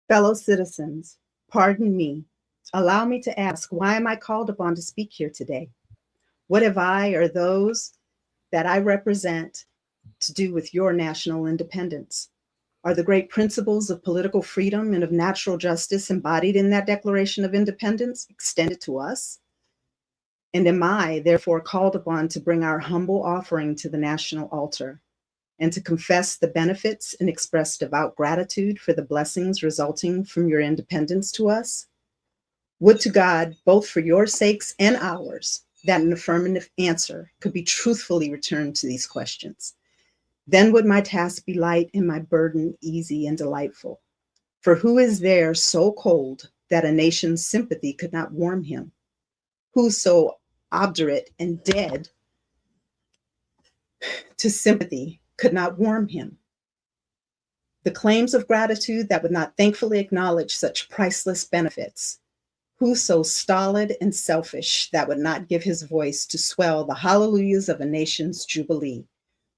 Fellow citizens, pardon me. Allow me to ask, why am I called upon to speak here today? What have I or those that I represent to do with your national independence? Are the great principles of political freedom and of natural justice embodied in that Declaration of Independence extended to us? And am I, therefore, called upon to bring our humble offering to the national altar and to confess the benefits and express devout gratitude for the blessings resulting from your independence to us? Would to God, both for your sakes and ours, that an affirmative answer could be truthfully returned to these questions. Then would my task be light and my burden easy and delightful. For who is there so cold that a nation's sympathy could not warm him? Who so obdurate and dead to sympathy could not warm him? The claims of gratitude that would not thankfully acknowledge such priceless benefits. Who so stolid and selfish that would not give his voice to swell the hallelujahs of a nation's jubilee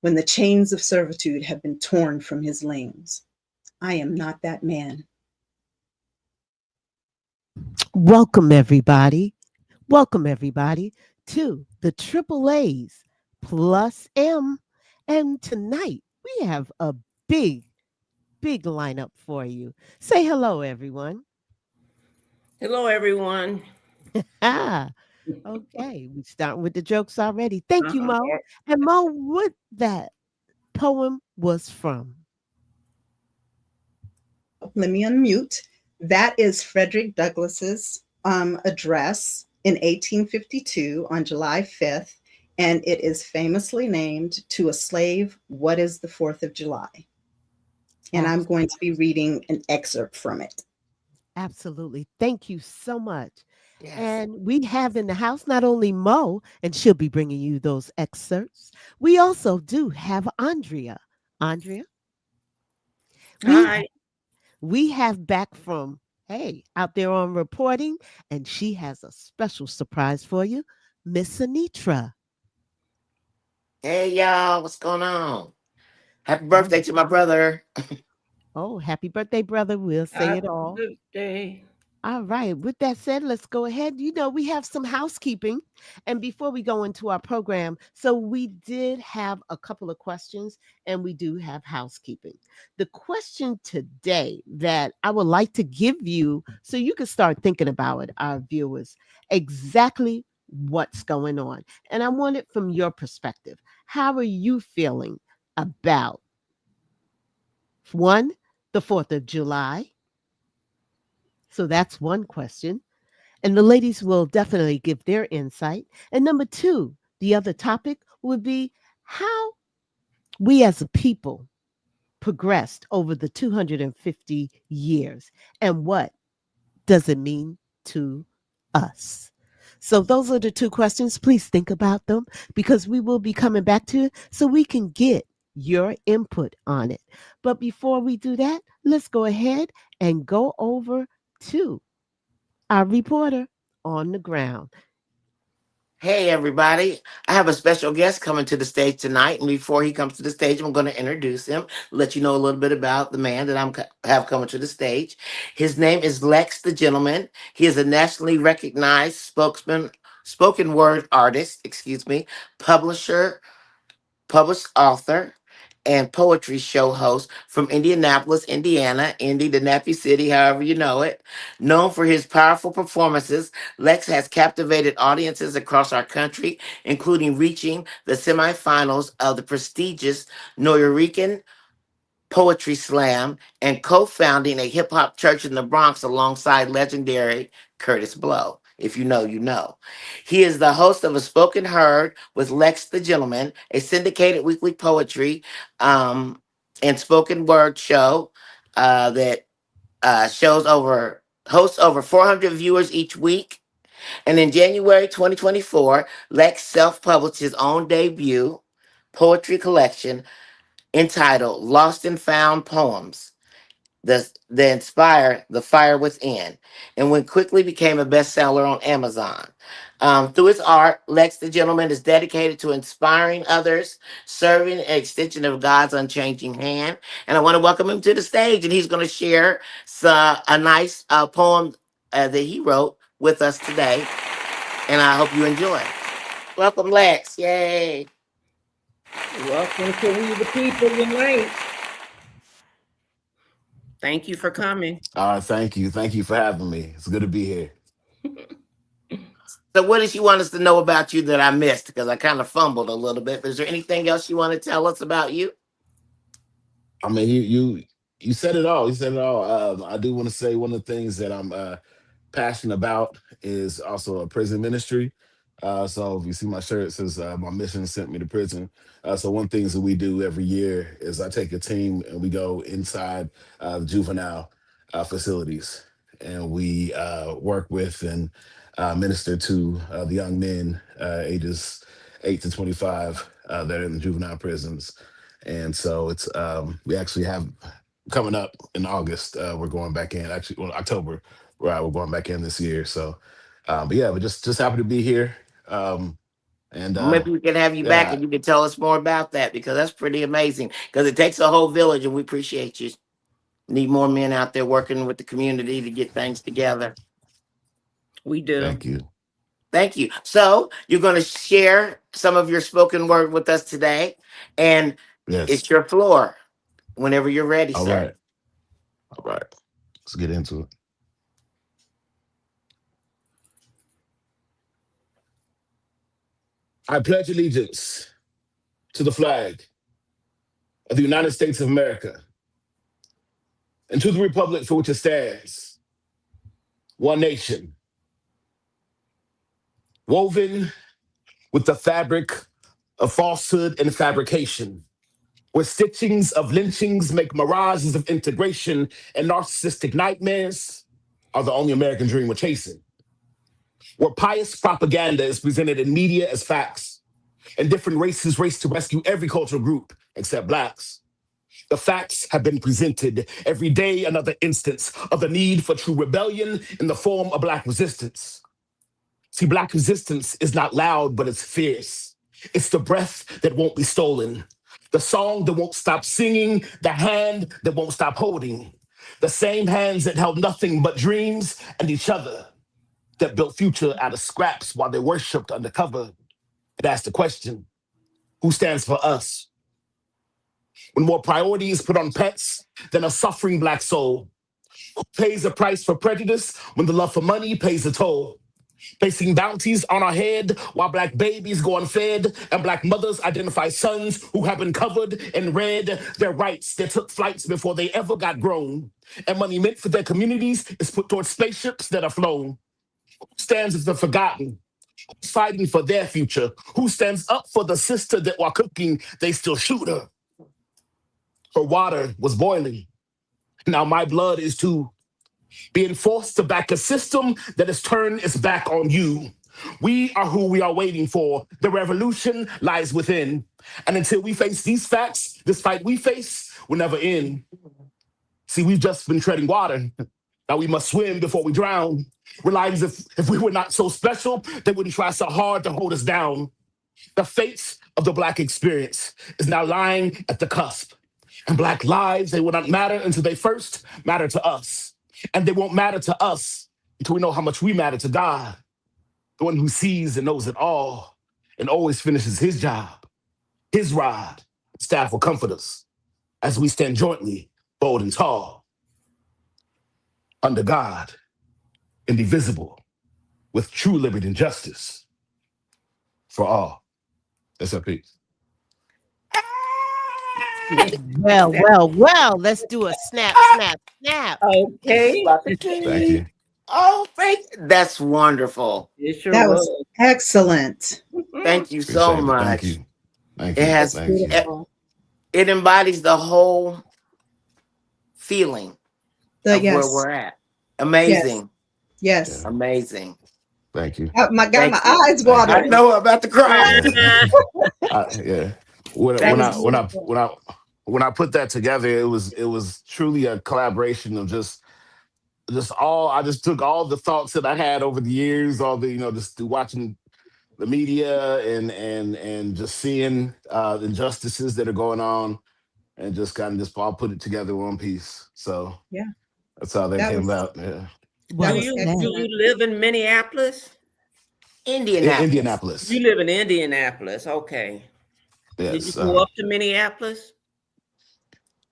when the chains of servitude have been torn from his limbs? I am not that man. Welcome, everybody. Welcome, everybody, to the Triple A's plus M. And tonight we have a big, big lineup for you. Say hello, everyone. Hello, everyone. Ah, okay. We start with the jokes already. Thank you, Mo. Uh, And Mo, what that poem was from? Let me unmute. That is Frederick Douglass's address in 1852 on July 5th, and it is famously named To a Slave, What is the 4th of July? And I'm going to be reading an excerpt from it. Absolutely. Thank you so much. yes. And we have in the house not only Mo, and she'll be bringing you those excerpts. We also do have Andrea. Andrea, we Hi. we have back from out there on reporting, and she has a special surprise for you, Miss Anitra. Hey y'all, what's going on? Happy Oh, birthday to my brother. oh, happy birthday, brother. We'll say it Happy all. birthday. All right. With that said, let's go ahead. We have some housekeeping. And before we go into our program, so we did have a couple of questions and we do have housekeeping. The question today that I would like to give you so you can start thinking about it, our viewers, exactly what's going on. And I want it from your perspective. How are you feeling about one, the 4th of July? So that's one question. And the ladies will definitely give their insight. And number two, the other topic would be how we as a people progressed over the 250 years and what does it mean to us? So, those are the two questions. Please think about them because we will be coming back to it so we can get your input on it. But before we do that, let's go ahead and go over to our reporter on the ground. Hey everybody, I have a special guest coming to the stage tonight, and before he comes to the stage, I'm going to introduce him, let you know a little bit about the man that have coming to the stage. His name is Lex the Gentleman. He is a nationally recognized spoken word artist, publisher, published author, and poetry show host from Indianapolis, Indiana, Indy, the Nappy City, however you know it. Known for his powerful performances, Lex has captivated audiences across our country, including reaching the semifinals of the prestigious Nuyorican Poetry Slam and co-founding a hip hop church in the Bronx alongside legendary Curtis Blow. If you know, you know. He is the host of A Spoken Herd with Lex the Gentleman, a syndicated weekly poetry and spoken word show that shows over hosts over 400 viewers each week. And in January 2024, Lex self-published his own debut poetry collection entitled Lost and Found Poems. the Inspire, The Fire Within, and when quickly became a bestseller on Amazon. Through his art, Lex the Gentleman is dedicated to inspiring others, serving an extension of God's unchanging hand. And I want to welcome him to the stage, and he's going to share a nice poem that he wrote with us today. And I hope you enjoy. Welcome, Lex. Yay. Welcome to We the People Unite. Thank you for coming. Thank you. Thank you for having me. It's good to be here. So what does you want us to know about you that I missed? Because I kind of fumbled a little bit. But is there anything else you want to tell us about you? I mean, you said it all. You said it all. I do want to say one of the things that I'm passionate about is also a prison ministry. So if you see my shirt, it says my mission sent me to prison. So one things that we do every year is I take a team and we go inside the juvenile facilities, and we work with and minister to the young men ages 8 to 25 that are in the juvenile prisons. And so it's we actually have coming up in August. We're going back in, actually, well, October. Right, we're going back in this year. So, but yeah, we're just happy to be here. And Maybe we can have you back yeah, and you can tell us more about that, because that's pretty amazing. Because it takes a whole village, and we appreciate you. Need more men out there working with the community to get things together. We do. thank you. Thank you. So you're going to share some of your spoken word with us today, and Yes. it's your floor whenever you're ready, All sir. right. All right. Let's get into it. I pledge allegiance to the flag of the United States of America and to the republic for which it stands, one nation, woven with the fabric of falsehood and fabrication, where stitchings of lynchings make mirages of integration and narcissistic nightmares are the only American dream we're chasing, where pious propaganda is presented in media as facts, and different races race to rescue every cultural group except Blacks. The facts have been presented every day, another instance of the need for true rebellion in the form of Black resistance. See, Black resistance is not loud, but it's fierce. It's the breath that won't be stolen, the song that won't stop singing, the hand that won't stop holding, the same hands that held nothing but dreams and each other, that built future out of scraps while they worshiped undercover. It asked the question, who stands for us? When more priority is put on pets than a suffering Black soul, who pays the price for prejudice when the love for money pays the toll? Placing bounties on our head while Black babies go unfed and Black mothers identify sons who have been covered in red, their rights that took flights before they ever got grown, and money meant for their communities is put towards spaceships that are flown. Who stands with the forgotten? Who's fighting for their future? Who stands up for the sister that while cooking, they still shoot her? Her water was boiling. Now my blood is too. Being forced to back a system that has turned its back on you. We are who we are waiting for. The revolution lies within. And until we face these facts, this fight we face will never end. See, we've just been treading water. Now we must swim before we drown. Relying as if we were not so special, they wouldn't try so hard to hold us down. The fate of the Black experience is now lying at the cusp. And Black lives, they will not matter until they first matter to us. And they won't matter to us until we know how much we matter to God, the one who sees and knows it all and always finishes his job. His rod, staff will comfort us as we stand jointly, bold and tall, under God, indivisible, with true liberty and justice for all. That's our piece. Well, let's do a snap, snap, snap. Okay. Thank you. Oh, that's wonderful. It sure That was. was excellent. Thank you so Appreciate it. much. Thank you. Thank It you. has Thank you. it embodies the whole feeling of Yes. where we're at. Amazing. Yes. Amazing. Thank you. Got my Thank you. eyes watering. I know I'm about to cry. Yeah. When when I put that together, it was truly a collaboration of just all. I just took all the thoughts that I had over the years, all the just through watching the media and just seeing the injustices that are going on, and just kind of just all put it together in one piece. So Yeah, that's how that that came was about. Yeah, Do that Well was you do said. you excellent. live in Minneapolis? Indianapolis. You Indianapolis. live in Indianapolis. Okay. Did you Yes, go up to Minneapolis?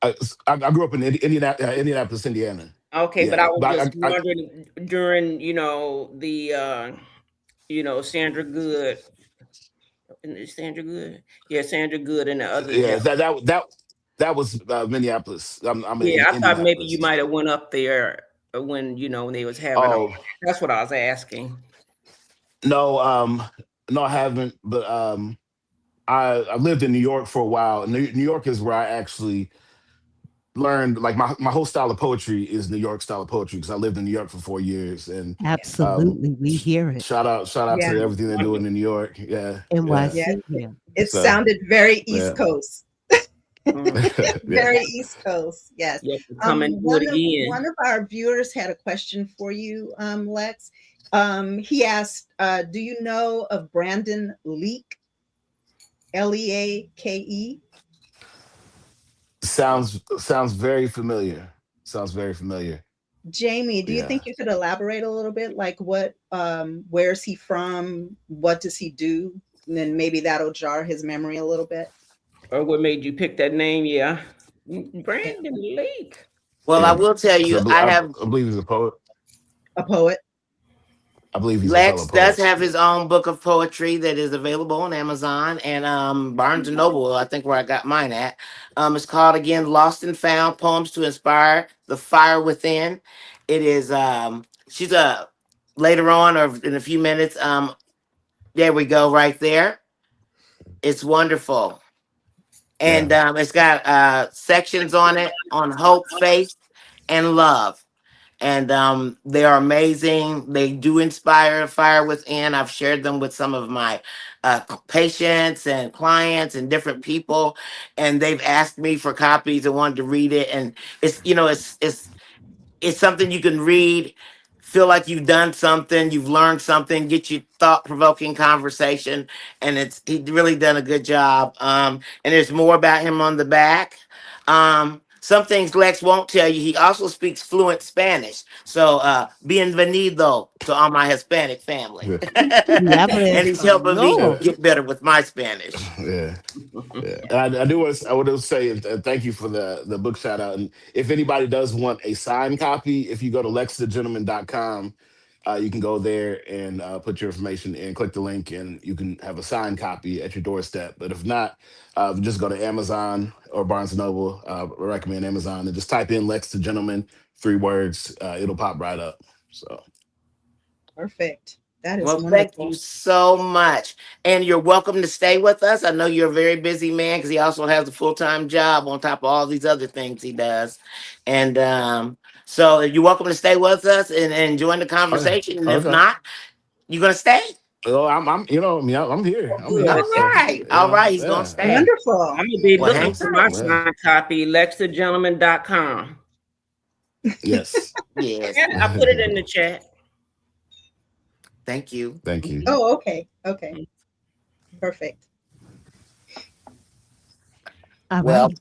I grew up in Indianapolis, Indiana. Okay, but I Yeah, was but just wondering during, the Sandra Good, and is Sandra Good? Yeah, Sandra Good and the other yeah, gentleman. that was Minneapolis. I'm in Yeah, I thought maybe you Indianapolis. might have went up there when, when they was having all. Oh That's what I was asking. no, no, I haven't. But I lived in New York for a while. New York is where I actually learned, like, my whole style of poetry is New York style of poetry, because I lived in New York for 4 years. And um, Absolutely. We hear it. shout out Yeah, to everything they're doing Wonderful. in New York. Yeah, yeah. yeah. NYC here. It So sounded very East yeah, Coast. Mhm. yeah, Very East Coast. Yes. You have to come and do it One again. of our viewers had a question for you, Lex. He asked, "Do you know of Brandon Leake? Leake? sounds very familiar. Sounds very familiar. Jamie, do you Yeah. think you could elaborate a little bit? Like, where's he from? What does he do? And then maybe that'll jar his memory a little bit. Or what made you pick that name? Yeah. Yeah, Brandon Lake. Well, I Yeah, will tell because you, I have I believe he's a poet. a poet. I believe he's a fellow Lex does poet. have his own book of poetry that is available on Amazon and Barnes and Noble. I think where I got mine at. It's called again "Lost and Found: Poems to Inspire the Fire Within." It is she's a later on or in a few minutes. There we go, right there. It's wonderful, and Yeah, it's got sections on it on hope, faith, and love, and they are amazing. They do inspire a fire within. I've shared them with some of my patients and clients and different people, and they've asked me for copies and wanted to read it. And it's something you can read, feel like you've done something, you've learned something, get you thought provoking conversation, and it's he really done a good job. And there's more about him on the back. Some things Lex won't tell you. He also speaks fluent Spanish. So bienvenido to all my Hispanic family. yeah, Y habla And he's helping me yeah, español. get better with my Spanish. yeah. Yeah. And I would say thank you for the book shout out. And if anybody does want a signed copy, if you go to lexthegentleman.com, you can go there and put your information in, click the link, and you can have a signed copy at your doorstep. But if not, just go to Amazon or Barnes and Noble. I recommend Amazon, and just type in Lex the Gentleman, 3 words. It'll pop right up. So Perfect. That is Well, thank you wonderful. so much. And you're welcome to stay with us. I know you're a very busy man because he also has a full-time job on top of all these other things he does. And so you're welcome to stay with us and join the okay, conversation. And if okay. not, you're gonna stay? Well, I'm I mean, I'm here. Oh, I'm good. All here. So right. All right, he's gonna yeah, stay. Wonderful. I'm gonna be Well, looking hang for my tight. yeah. signed copy, lexthegentleman.com. Yes. Yes. Yeah, I put it in the chat. Thank you. Thank you. Oh, okay. Okay. Perfect. All Well, right.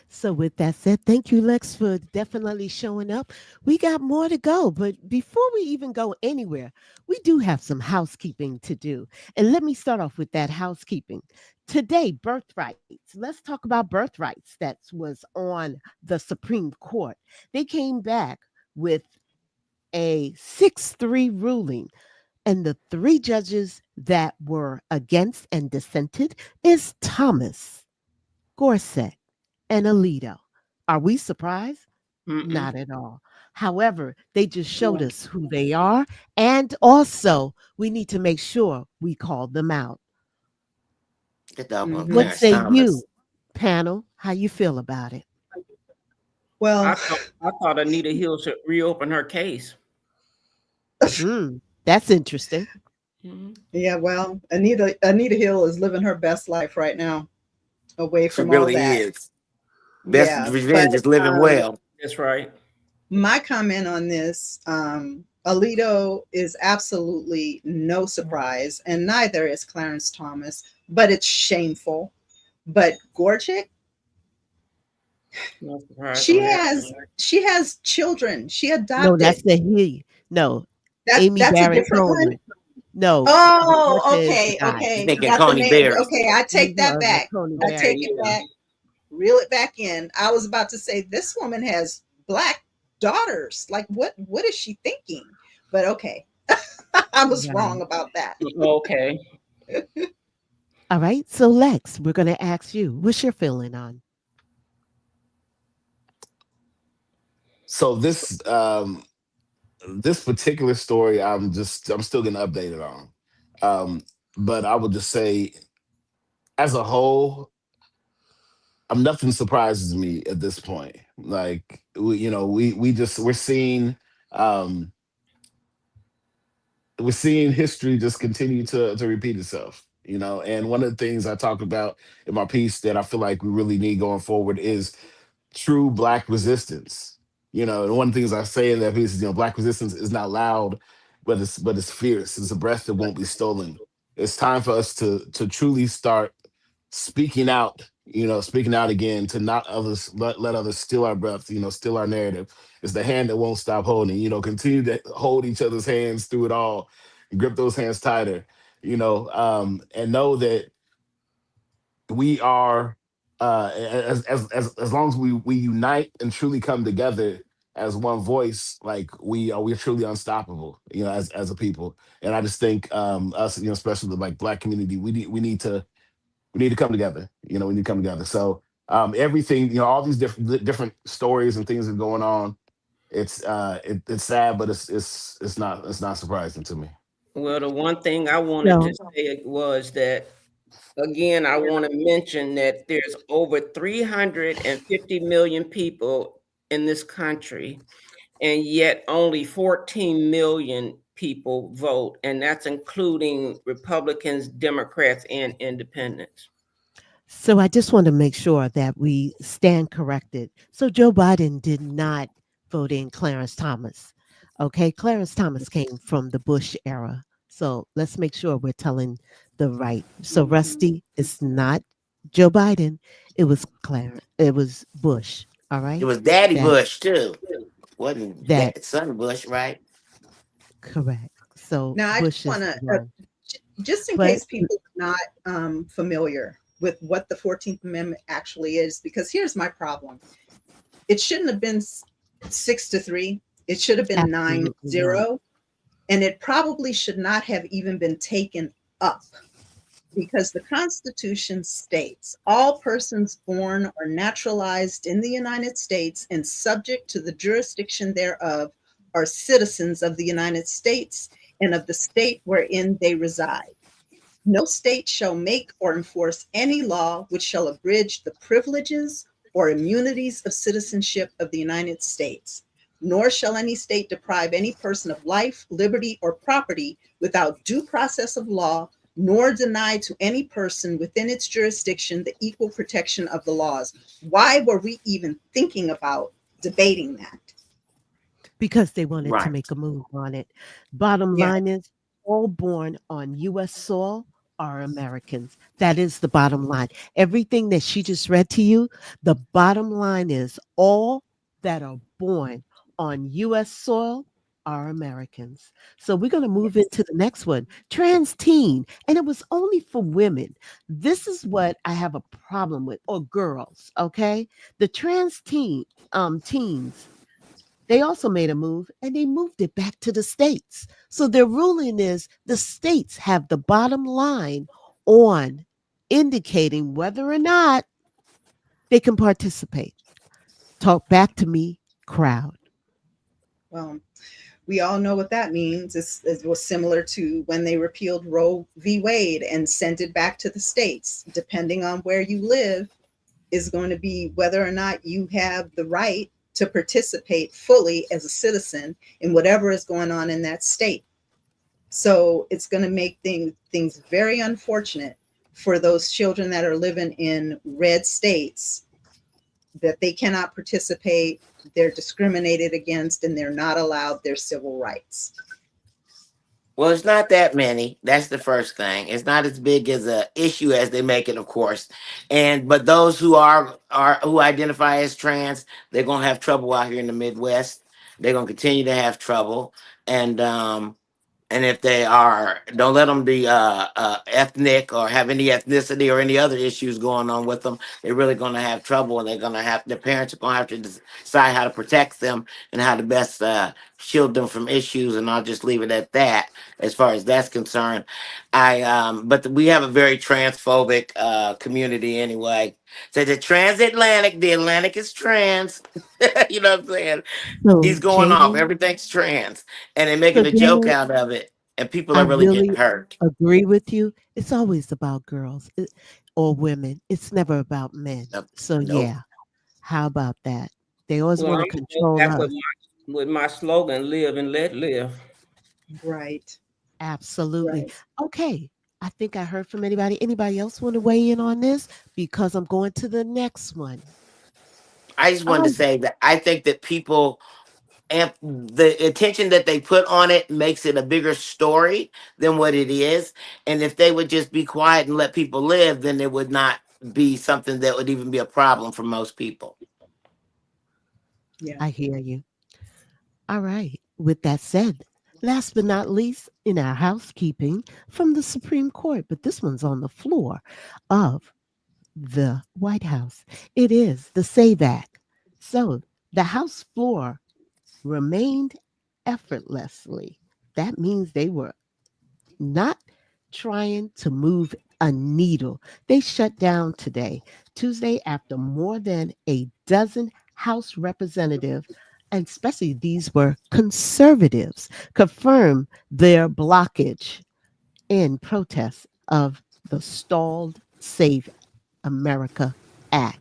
So, with that said, thank you, Lex, for definitely showing up. We got more to go, but before we even go anywhere, we do have some housekeeping to do. And let me start off with that housekeeping. Today, birthrights. Let's talk about birthrights that was on the Supreme Court. They came back with a 6-3 ruling, and the three judges that were against and dissented is Thomas, Gorsuch, and Alito. Are we surprised? Mm-mm. Not at all. However, they just showed Yeah. us who they are, and also we need to make sure we call them out. the doggone Hmm. What Clarence say you, Thomas. panel? How you feel about it? Well, I thought Anita Hill should reopen her case. That's interesting. Mhm. yeah, well, Anita Hill is living her best life right now, away She from all really that. is. Best Yeah, but revenge is living um, well. That's right. my comment on this, Alito is absolutely no surprise, and neither is Clarence Thomas, but it's shameful. But Gorchick, No surprise she on that. has she has children. She No, that's adopted. the he. No, Amy That's a Barrett different one. Coleman. No, Oh, Portia is the okay, guy. She's okay. thinking Got the Coney name. Barrett. Okay, I take that back. Tony I Okay, Barrett. take it yeah. back. Reel it back in. I was about to say this woman has black daughters. Like what is she thinking? But okay. I was Right. wrong about that. Okay. All right. So Lex, we're going to ask you, what's your feeling on? So this particular story, I'm still getting updated on. But I would just say, as a whole, nothing surprises me at this point. Like um we're seeing history just continue to repeat itself. And one of the things I talked about in my piece that I feel like we really need going forward is true black resistance. And one of the things I say in that piece is, black resistance is not loud, but it's fierce. It's a breath that won't be stolen. It's time for us to truly start speaking out, speaking out again, to not let others steal our breath, steal our narrative. It's the hand that won't stop holding, continue to hold each other's hands through it all, grip those hands tighter, and know that we are as long as we unite and truly come together as one voice, like we're truly unstoppable, as a people. And I just think us, especially the like black community, we need to come together. We need to come together. So everything, all these different stories and things that are going on. It's sad, but it's not surprising to me. Well, the one thing I wanted to So, say was that, again, I want to mention that there's over 350 million people in this country, and yet only 14 million people vote, and that's including Republicans, Democrats, and Independents. so I just want to make sure that we stand corrected. So Joe Biden did not vote in Clarence Thomas. Okay, Clarence Thomas came from the Bush era. So let's make sure we're telling the right. So Rusty, it's not Joe Biden. It was Clarence. It was Bush. All It right. was Daddy That Bush too. Wasn't that Son Bush, right? correct. So Now I just Bush want is to, the one. just in But case people are not familiar with what the 14th Amendment actually is, because here's my problem. It shouldn't have been 6-3. It should have been nine absolutely not. zero, and it probably should not have even been taken up, because the Constitution states all persons born or naturalized in the United States and subject to the jurisdiction thereof are citizens of the United States and of the state wherein they reside. No state shall make or enforce any law which shall abridge the privileges or immunities of citizenship of the United States, nor shall any state deprive any person of life, liberty, or property without due process of law, nor deny to any person within its jurisdiction the equal protection of the laws. Why were we even thinking about debating that? Because they wanted to Right. make a move on it. Bottom Yeah. line is all born on US soil are Americans. That is the bottom line. Everything that she just read to you, the bottom line is all that are born on US soil are Americans. So we're going to move into the next one. Trans teen, and it was only for women. This is what I have a problem with, or girls, okay? The trans teens, they also made a move and they moved it back to the states. So their ruling is the states have the bottom line on indicating whether or not they can participate. Talk back to me, crowd. Well, we all know what that means. It was similar to when they repealed Roe v. Wade and sent it back to the states. Depending on where you live, is going to be whether or not you have the right to participate fully as a citizen in whatever is going on in that state. So it's going to make things very unfortunate for those children that are living in red states that they cannot participate, they're discriminated against, and they're not allowed their civil rights. Well, it's not that many. That's the first thing. It's not as big as a issue as they make it, of course. And but those who are who identify as trans, they're gonna have trouble out here in the Midwest. They're gonna continue to have trouble. And if they are, don't let them be ethnic or have any ethnicity or any other issues going on with them. They're really going to have trouble, and they're going to have their parents are going to have to decide how to protect them and how to best shield them from issues. And I'll just leave it at that as far as that's concerned. But we have a very transphobic community anyway. So the transatlantic, the Atlantic is trans. You know what I'm saying? So, He's going off. Jamie, Everything's trans, and they're so making a joke Jamie, out of it, and people I are really really getting hurt. agree with you. It's always about girls or women. It's never about men. Nope. So Nope. yeah, how about that? They always Well, want to I'm gonna go control back us. with my slogan: "Live and let live." Right, Absolutely. right. Okay. I think I heard from anybody. Anybody else want to weigh in on this? Because I'm going to the next one. I just wanted to Oh, say that I think that people and the attention that they put on it makes it a bigger story than what it is. And if they would just be quiet and let people live, then it would not be something that would even be a problem for most people. Yeah. I hear you. All right. With that said, last but not least, in our housekeeping from the Supreme Court, but this one's on the floor of the White House. It is the SAVE Act. So the House floor remained effortlessly. That means they were not trying to move a needle. They shut down today, Tuesday, after more than a dozen House representatives, and especially these were conservatives, confirmed their blockage in protest of the stalled Save America Act.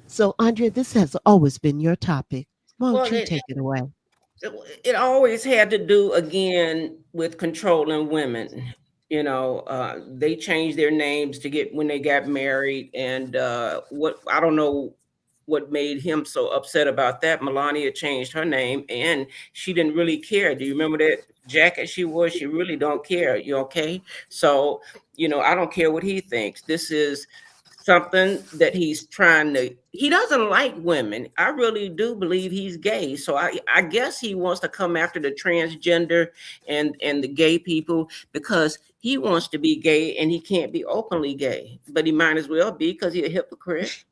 So, Andrea, this has always been your topic. Won't Well, you take it away? it always had to do again with controlling women. They changed their names to get when they got married, and what I don't know what made him so upset about that. Melania changed her name, and she didn't really care. Do you remember that jacket she wore? She really don't care. You okay? So I don't care what he thinks. This is something that he's trying to he doesn't like women. I really do believe he's gay, so I guess he wants to come after the transgender and the gay people because he wants to be gay and he can't be openly gay, but he might as well be because he's a hypocrite,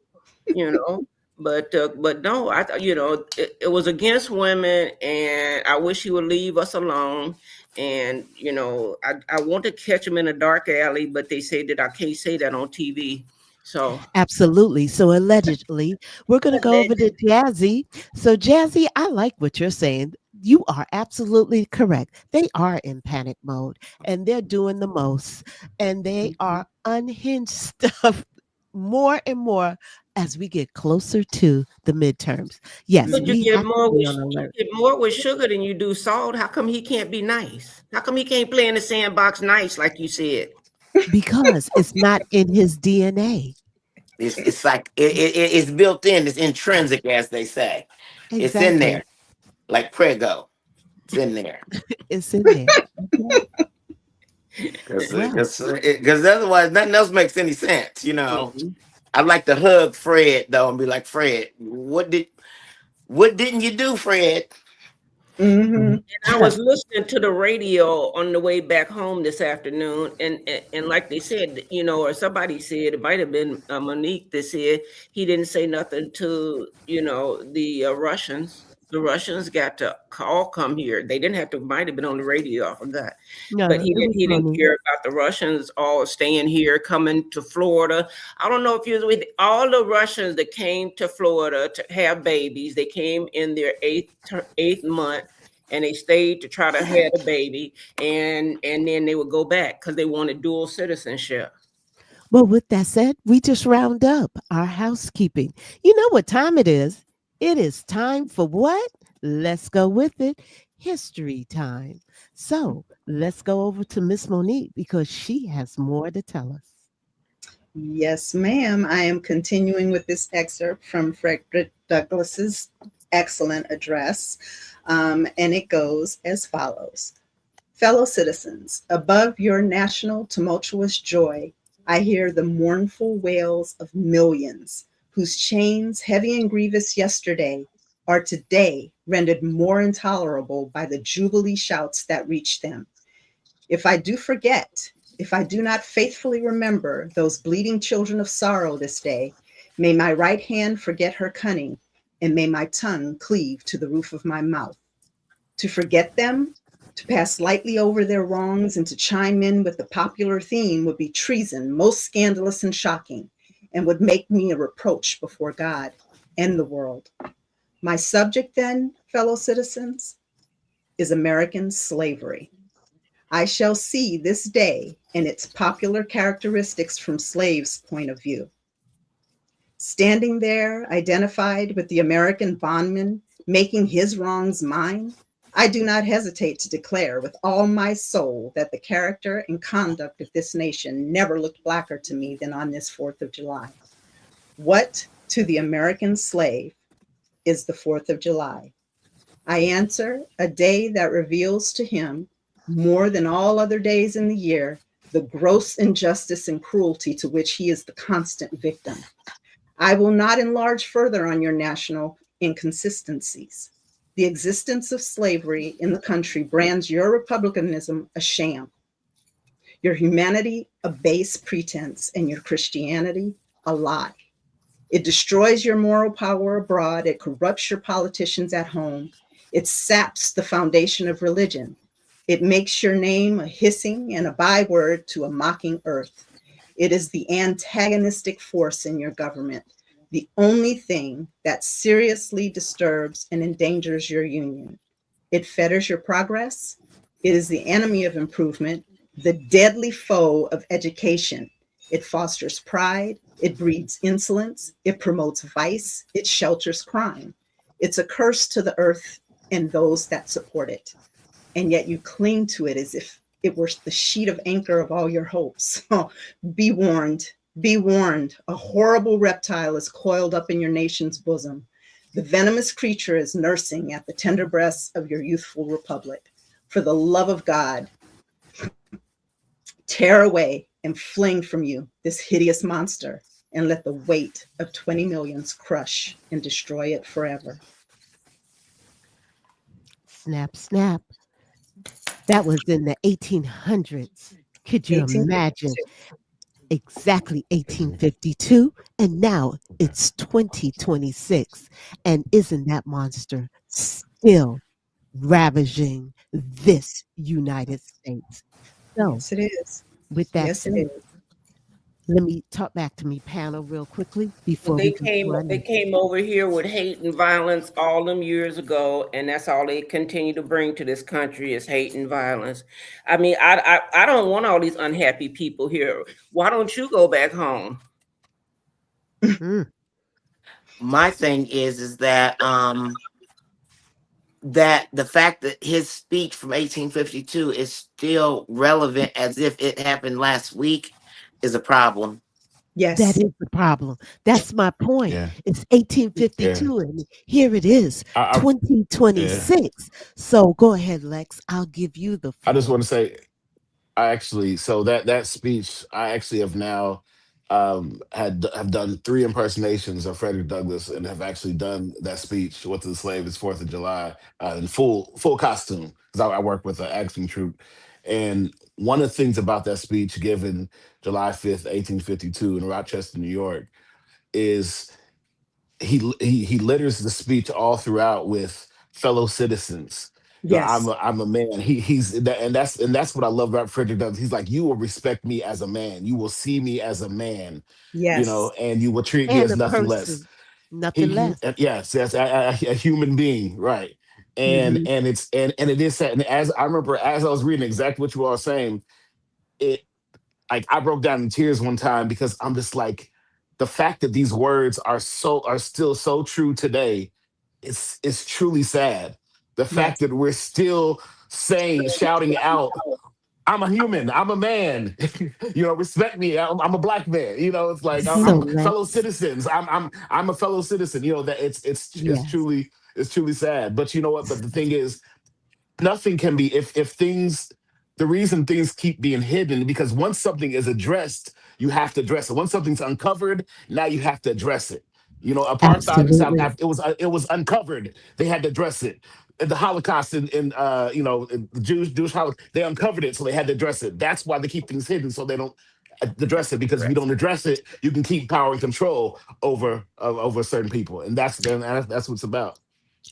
you know but no, I thought it was against women, and I wish he would leave us alone. And I want to catch him in a dark alley, but they say that I can't say that on TV. So Absolutely. So allegedly, we're going to go over to Alleged. Jazzy. So, Jazzy, I like what you're saying. You are absolutely correct. They are in panic mode and they're doing the most, and they Mhm. are unhinged stuff more and more as we get closer to the midterms. Yes, but you we Mhm. get have to more be with on alert sugar than you do salt. How come he can't be nice? How come he can't play in the sandbox nice like you said? because it's not in his DNA. It's like it's built in. It's intrinsic, as they say. It's in Exactly. there, like Prego. It's in there. It's in there. Okay. Well, Because otherwise, nothing else makes any sense. Mhm. I'd like to hug Fred though and be like, Fred, what didn't you do, Fred? mm, Mhm. I was listening to the radio on the way back home this afternoon, and like they said, or somebody said, it might have been Monique that said he didn't say nothing to the Russians. The Russians got to all come here. They didn't have to. Might have been on the radio. I forgot, but no, it was he didn't funny. care about the Russians all staying here, coming to Florida. I don't know if you was with all the Russians that came to Florida to have babies. They came in their eighth month, and they stayed to try to have a baby, and then they would go back because they wanted dual citizenship. Well, with that said, we just round up our housekeeping. You know what time it is? It is time for what? Let's go with it. History time. So let's go over to Miss Monique because she has more to tell us. Yes, ma'am. I am continuing with this excerpt from Frederick Douglass's excellent address, and it goes as follows. Fellow citizens, above your national tumultuous joy, I hear the mournful wails of millions whose chains, heavy and grievous yesterday, are today rendered more intolerable by the jubilee shouts that reach them. If I do forget, if I do not faithfully remember those bleeding children of sorrow this day, may my right hand forget her cunning, and may my tongue cleave to the roof of my mouth. To forget them, to pass lightly over their wrongs, and to chime in with the popular theme would be treason most scandalous and shocking, and would make me a reproach before God and the world. My subject, then, fellow citizens, is American slavery. I shall see this day and its popular characteristics from slaves' point of view. Standing there, identified with the American bondman, making his wrongs mine, I do not hesitate to declare with all my soul that the character and conduct of this nation never looked blacker to me than on this 4th of July. What to the American slave is the 4th of July? I answer, a day that reveals to him, more than all other days in the year, the gross injustice and cruelty to which he is the constant victim. I will not enlarge further on your national inconsistencies. The existence of slavery in the country brands your republicanism a sham, your humanity a base pretense, and your Christianity a lie. It destroys your moral power abroad. It corrupts your politicians at home. It saps the foundation of religion. It makes your name a hissing and a byword to a mocking earth. It is the antagonistic force in your government, the only thing that seriously disturbs and endangers your union. It fetters your progress. It is the enemy of improvement, the deadly foe of education. It fosters pride. It breeds insolence. It promotes vice. It shelters crime. It's a curse to the earth and those that support it. And yet you cling to it as if it were the sheet of anchor of all your hopes. Oh, be warned. Be warned. A horrible reptile is coiled up in your nation's bosom. The venomous creature is nursing at the tender breasts of your youthful republic. For the love of God, tear away and fling from you this hideous monster, and let the weight of 20 millions crush and destroy it forever. Snap, snap. That was in the 1800s. Could you imagine? 1852. Exactly 1852. And now it's 2026. And isn't that monster still ravaging this United States? So, Yes, it is. with that Yes, it said, is. let me talk back to me panel real quickly Well, before we go to our they next. came over here with hate and violence all them years ago, and that's all they continue to bring to this country is hate and violence. I mean, I don't want all these unhappy people here. Why don't you go back home? Mm, My thing is that the fact that his speech from 1852 is still relevant as if it happened last week is a problem. that Yes. is the problem. That's my point. Yeah, It's yeah. 1852, and here it is, Yeah. 2026. So go ahead, Lex. I'll give you the I just floor. want to say, I actually, so that speech, I actually have now have done three impersonations of Frederick Douglass and have actually done that speech "What to the Slave Is 4th of July" in full costume because I work with an acting troupe. And one of the things about that speech given July 5th, 1852 in Rochester, New York, is he litters the speech all throughout with fellow citizens. You know, Yes. I'm a man. And that's what I love about Frederick Douglass. He's like, you will respect me as a man. You will see me as a man. You know, Yes. and you will treat me And as a nothing less. person, nothing less. Yes, a human being, right? Hmm. And it is sad. And as I remember, as I was reading exactly what you all are saying, it like I broke down in tears one time because I'm just like the fact that these words are still so true today. It's truly sad. The fact Yes. that we're still saying, shouting out I'm a human. I'm a man. Respect me. I'm a black man. It's like So I'm Mhm. fellow let's, citizens. I'm a fellow citizen. That yes, it's truly sad. But you know what? But the thing is, nothing can be if things the reason things keep being hidden because once something is addressed you have to address it. Once something's uncovered, now you have to address it. Apartheid in South absolutely. Africa, it was uncovered, they had to address it. And the Holocaust in the Jewish Holocaust, they uncovered it, so they had to address it. That's why they keep things hidden, so they don't address it, because if you don't address it you can keep power and control over certain people, and that's what it's about.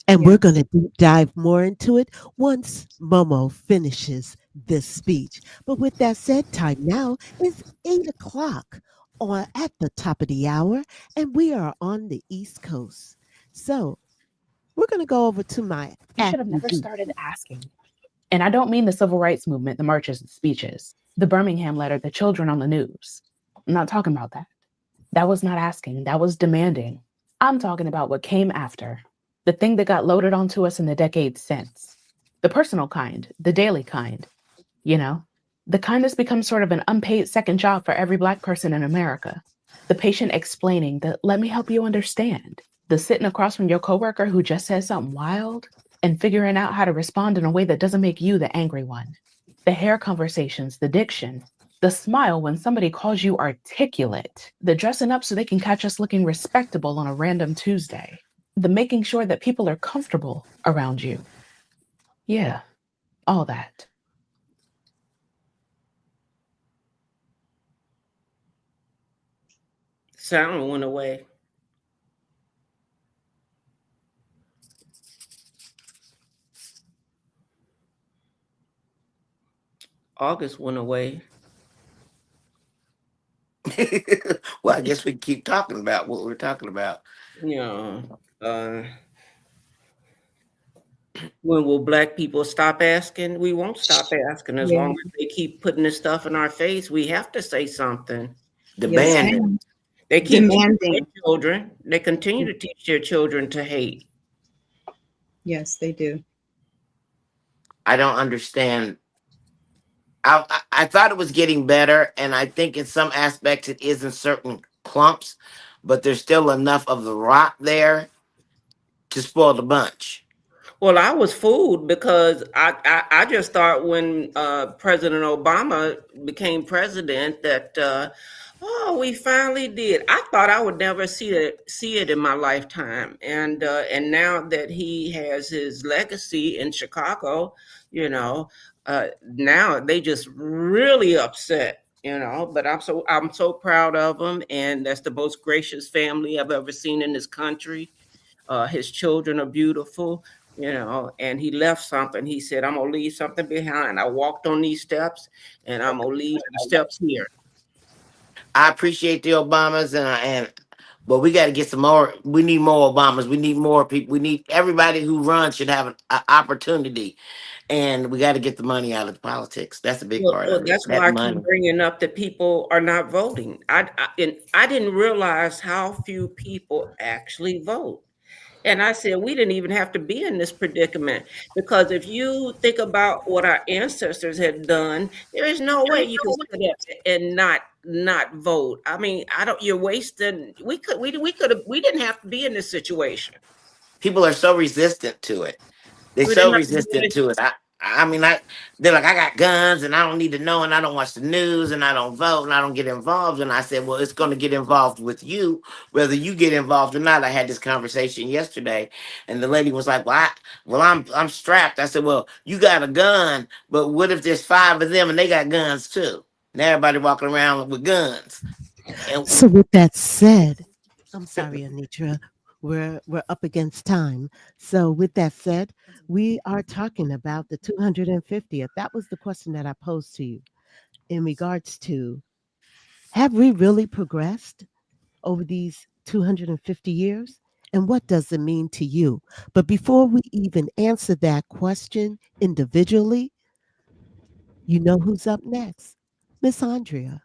And we're Yeah. going to deep dive more into it once Momo finishes this speech. But with that said, time now is 8 o'clock at the top of the hour, and we are on the East Coast. So we're going to go over to my You should have acting never geek. started asking. And I don't mean the civil rights movement, the marches and speeches, the Birmingham letter, the children on the news. I'm not talking about that. That was not asking, that was demanding. I'm talking about what came after, the thing that got loaded onto us in the decades since. The personal kind, the daily kind, you know? The kind that's become sort of an unpaid second job for every Black person in America. The patient explaining the let me help you understand. The sitting across from your coworker who just said something wild and figuring out how to respond in a way that doesn't make you the angry one. The hair conversations, the diction, the smile when somebody calls you articulate, the dressing up so they can catch us looking respectable on a random Tuesday, the making sure that people are comfortable around you. Yeah, all that. Sound went away. August went away. Well, I guess we keep talking about what we're talking about. You know, uh, when will Black people stop asking? We won't stop asking as long Yeah. as they keep putting this stuff in our face. We have to say something. Yes, Demanding. ma'am. They keep teaching their Demanding. children. They continue to teach their children to hate. Yes, they do. I don't understand. I thought it was getting better, and I think in some aspects it is in certain clumps, but there's still enough of the rot there to spoil the bunch. Well, I was fooled because I just thought when President Obama became president that oh, we finally did. I thought I would never see it in my lifetime, and now that he has his legacy in Chicago, now they just really upset. But I'm so proud of him, and that's the most gracious family I've ever seen in this country. His children are beautiful, and he left something. He said, I'm going to leave something behind. I walked on these steps, and I'm going to leave some steps here. I appreciate the Obamas, but we got to get some more. We need more Obamas. We need more people. We need everybody who runs should have an opportunity, and we got to get the money out of the politics. That's a big Well, part well, of it. that's That why I keep money. bringing up that people are not voting. And I didn't realize how few people actually vote. And I said, we didn't even have to be in this predicament, because if you think about what our ancestors had done, there is no way you can sit up and not vote. I mean, I don't. You're wasting. We didn't have to be in this situation. People are so resistant to it. They We didn't so have to be in resistant this. to it. I mean, they're like, I got guns and I don't need to know, and I don't watch the news and I don't vote and I don't get involved. And I said, well, it's going to get involved with you, whether you get involved or not. I had this conversation yesterday, and the lady was like, I'm strapped. I said, well, you got a gun, but what if there's 5 of them and they got guns too? And everybody walking around with guns. And So with that said, I'm sorry, Anitra. We're up against time. So with that said, we are talking about the 250th. That was the question that I posed to you in regards to, have we really progressed over these 250 years? And what does it mean to you? But before we even answer that question individually, you know who's up next? Miss Andrea.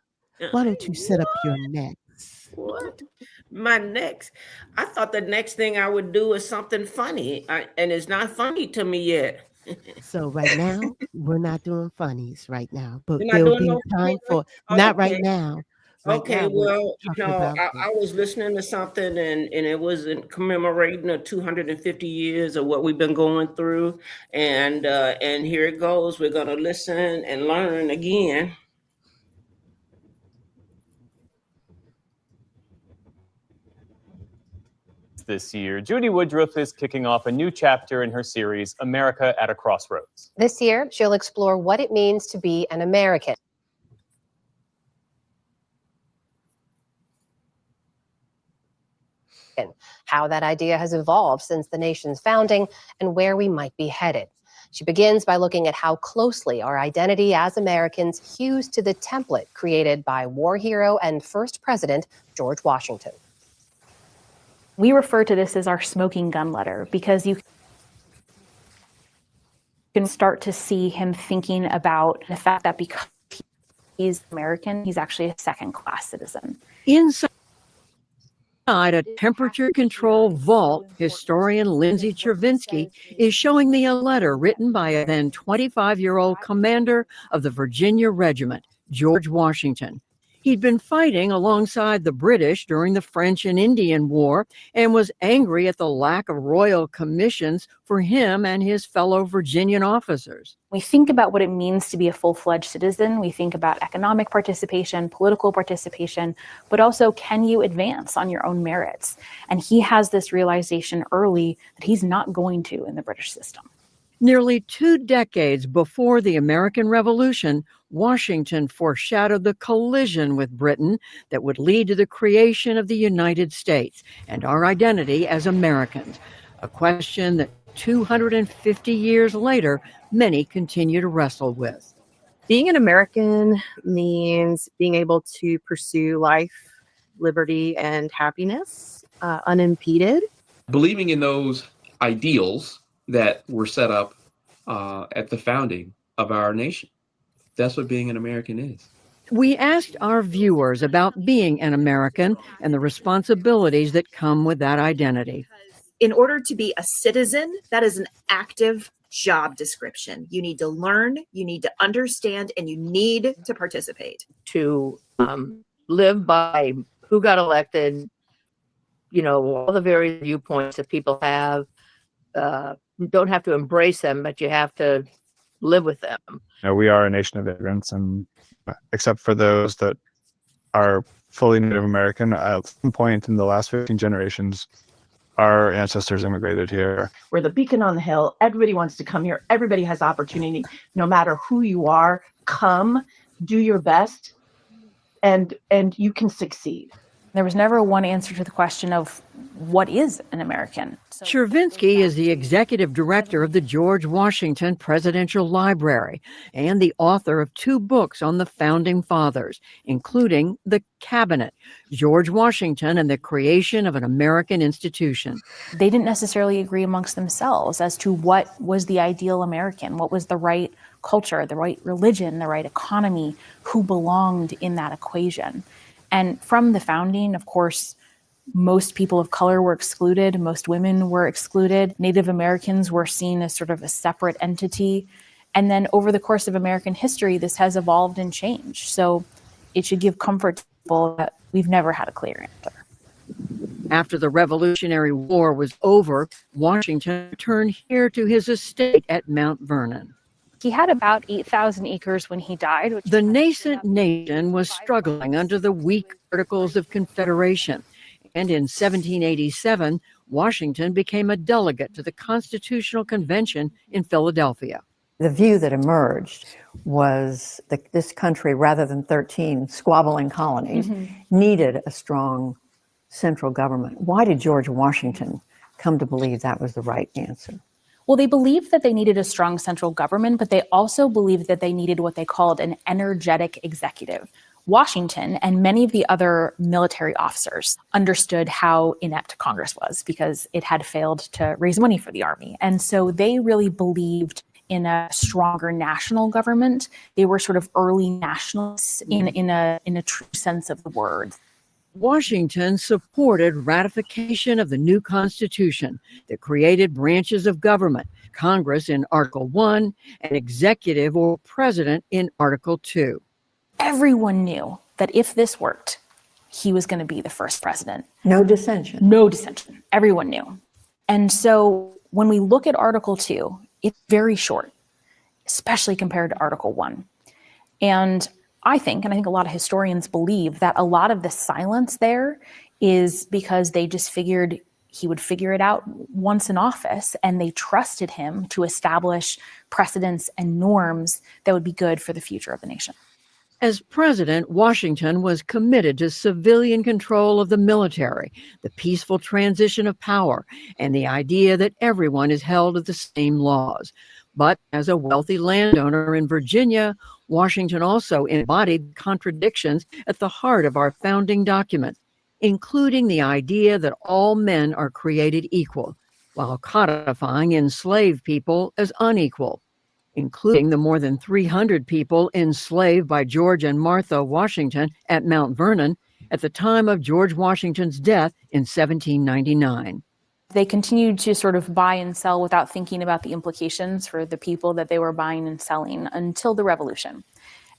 Why don't you set up your next? What? My next, I thought the next thing I would do is something funny, and it's not funny to me yet. So right now, We're not doing funnies right now, but You're not there'll doing be no time funny? for not Okay. right now. Right Okay, now, we're well, talking about I was listening to something and it was commemorating the 250 years of what we've been going through. And here it goes. We're going to listen and learn again. This year, Judy Woodruff is kicking off a new chapter in her series, America at a Crossroads. This year, she'll explore what it means to be an American. How that idea has evolved since the nation's founding and where we might be headed. She begins by looking at how closely our identity as Americans hews to the template created by war hero and first president George Washington. We refer to this as our smoking gun letter because you can start to see him thinking about the fact that because he's American, he's actually a second-class citizen. Inside a temperature-controlled vault, historian Lindsay Chervinsky is showing me a letter written by a then 25-year-old commander of the Virginia Regiment, George Washington. He'd been fighting alongside the British during the French and Indian War and was angry at the lack of royal commissions for him and his fellow Virginian officers. We think about what it means to be a full-fledged citizen. We think about economic participation, political participation, but also can you advance on your own merits? And he has this realization early that he's not going to in the British system. Nearly 2 decades before the American Revolution, Washington foreshadowed the collision with Britain that would lead to the creation of the United States and our identity as Americans, a question that 250 years later, many continue to wrestle with. Being an American means being able to pursue life, liberty, and happiness unimpeded. Believing in those ideals that were set up at the founding of our nation. That's what being an American is. We asked our viewers about being an American and the responsibilities that come with that identity. In order to be a citizen, that is an active job description. You need to learn, you need to understand, and you need to participate. To live by who got elected, all the various viewpoints that people have. You don't have to embrace them, but you have to live with them. We are a nation of immigrants, and except for those that are fully Native American, at some point in the last 15 generations, our ancestors immigrated here. We're the beacon on the hill. Everybody wants to come here. Everybody has opportunity. No matter who you are, come, do your best, and you can succeed. There was never one answer to the question of what is an American. Chervinsky is the executive director of the George Washington Presidential Library and the author of 2 books on the Founding Fathers, including The Cabinet, George Washington and the Creation of an American Institution. They didn't necessarily agree amongst themselves as to what was the ideal American, what was the right culture, the right religion, the right economy, who belonged in that equation. And from the founding, of course, most people of color were excluded. Most women were excluded. Native Americans were seen as sort of a separate entity. And then over the course of American history, this has evolved and changed. So it should give comfort to people that we've never had a clear answer. After the Revolutionary War was over, Washington returned here to his estate at Mount Vernon. He had about 8,000 acres when he died. The nascent nation was struggling under the weak Articles of Confederation. And in 1787, Washington became a delegate to the Constitutional Convention in Philadelphia. The view that emerged was that this country, rather than 13 squabbling colonies, needed a strong central government. Why did George Washington come to believe that was the right answer? Well, they believed that they needed a strong central government, but they also believed that they needed what they called an energetic executive. Washington and many of the other military officers understood how inept Congress was because it had failed to raise money for the army. And so they really believed in a stronger national government. They were sort of early nationalists in a true sense of the word. Washington supported ratification of the new Constitution that created branches of government, Congress in Article 1 and executive or president in Article 2. Everyone knew that if this worked, he was going to be the first president. No dissension. No dissension. Everyone knew. And so when we look at Article 2, it's very short, especially compared to Article 1. And I think a lot of historians believe that a lot of the silence there is because they just figured he would figure it out once in office, and they trusted him to establish precedents and norms that would be good for the future of the nation. As president, Washington was committed to civilian control of the military, the peaceful transition of power, and the idea that everyone is held to the same laws. But as a wealthy landowner in Virginia, Washington also embodied contradictions at the heart of our founding documents, including the idea that all men are created equal, while codifying enslaved people as unequal, including the more than 300 people enslaved by George and Martha Washington at Mount Vernon at the time of George Washington's death in 1799. They continued to sort of buy and sell without thinking about the implications for the people that they were buying and selling until the Revolution.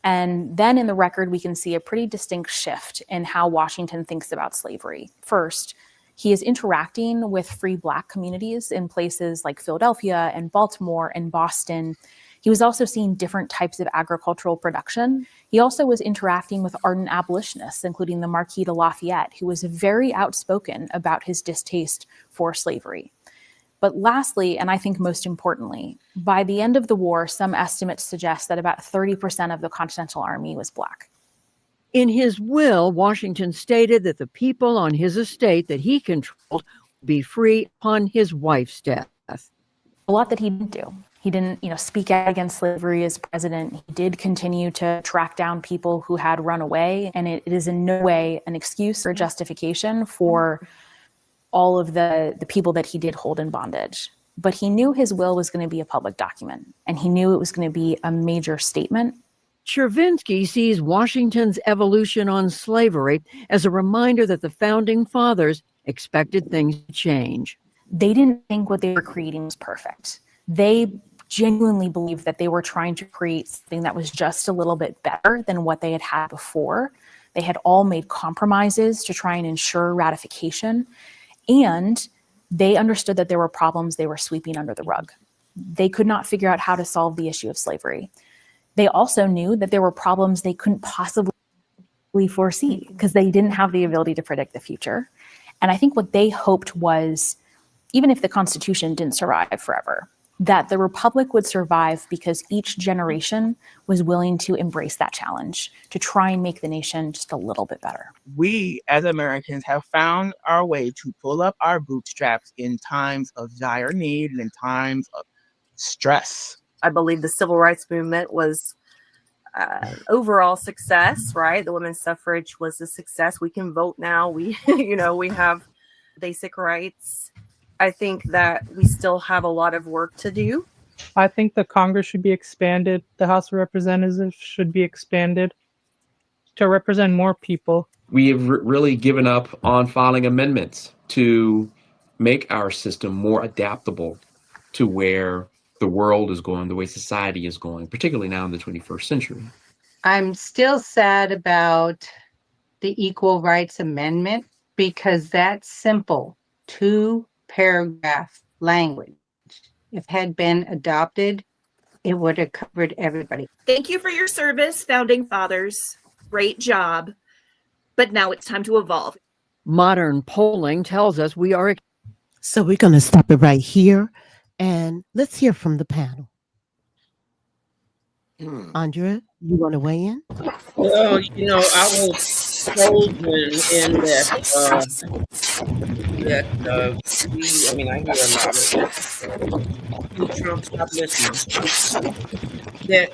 And then in the record, we can see a pretty distinct shift in how Washington thinks about slavery. First, he is interacting with free Black communities in places like Philadelphia and Baltimore and Boston. He was also seeing different types of agricultural production. He also was interacting with ardent abolitionists, including the Marquis de Lafayette, who was very outspoken about his distaste for slavery. But lastly, and I think most importantly, by the end of the war, some estimates suggest that about 30% of the Continental Army was Black. In his will, Washington stated that the people on his estate that he controlled would be free upon his wife's death. A lot that he didn't do. He didn't, speak out against slavery as president. He did continue to track down people who had run away, and it is in no way an excuse or justification for all of the people that he did hold in bondage. But he knew his will was going to be a public document, and he knew it was going to be a major statement. Chervinsky sees Washington's evolution on slavery as a reminder that the founding fathers expected things to change. They didn't think what they were creating was perfect. They genuinely believed that they were trying to create something that was just a little bit better than what they had had before. They had all made compromises to try and ensure ratification, and they understood that there were problems they were sweeping under the rug. They could not figure out how to solve the issue of slavery. They also knew that there were problems they couldn't possibly foresee because they didn't have the ability to predict the future. And I think what they hoped was, even if the Constitution didn't survive forever, that the Republic would survive because each generation was willing to embrace that challenge, to try and make the nation just a little bit better. We, as Americans, have found our way to pull up our bootstraps in times of dire need and in times of stress. I believe the civil rights movement was overall success, right? The women's suffrage was a success. We can vote now. We have basic rights. I think that we still have a lot of work to do. I think the Congress should be expanded. The House of Representatives should be expanded to represent more people. We have really given up on filing amendments to make our system more adaptable to where the world is going, the way society is going, particularly now in the 21st century. I'm still sad about the Equal Rights Amendment because that's simple. 2-paragraph language. If it had been adopted, it would have covered everybody. Thank you for your service, Founding Fathers. Great job. But now it's time to evolve. Modern polling tells us we are. So we're going to stop it right here and let's hear from the panel. Andrea, you want to weigh in? Well, I was chosen in that I hear a lot of Trump, stop listening. That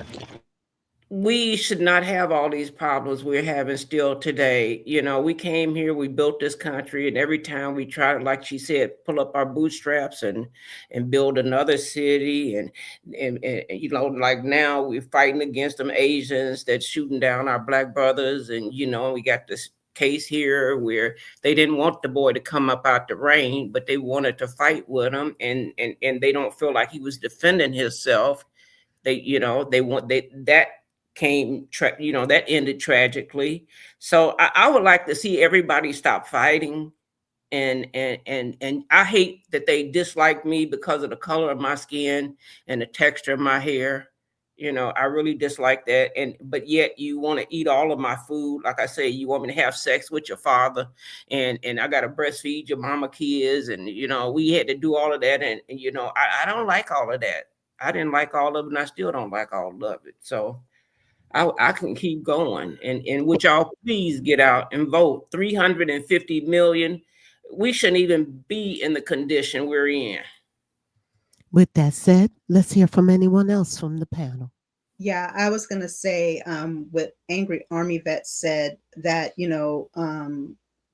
we should not have all these problems we're having still today. We came here, we built this country, and every time we try to, like she said, pull up our bootstraps and build another city, and like now we're fighting against them Asians that's shooting down our Black brothers, and we got this case here where they didn't want the boy to come up out the rain, but they wanted to fight with him, and they don't feel like he was defending himself. They that that ended tragically. So I would like to see everybody stop fighting. And I hate that they dislike me because of the color of my skin and the texture of my hair. I really dislike that. But yet you want to eat all of my food. Like I say, you want me to have sex with your father, and I got to breastfeed your mama kids, and we had to do all of that. And I don't like all of that. I didn't like all of it, and I still don't like all of it. So I can keep going. And would y'all please get out and vote? 350 million. We shouldn't even be in the condition we're in. With that said, let's hear from anyone else from the panel. Yeah, I was going to say what Angry Army Vet said, that,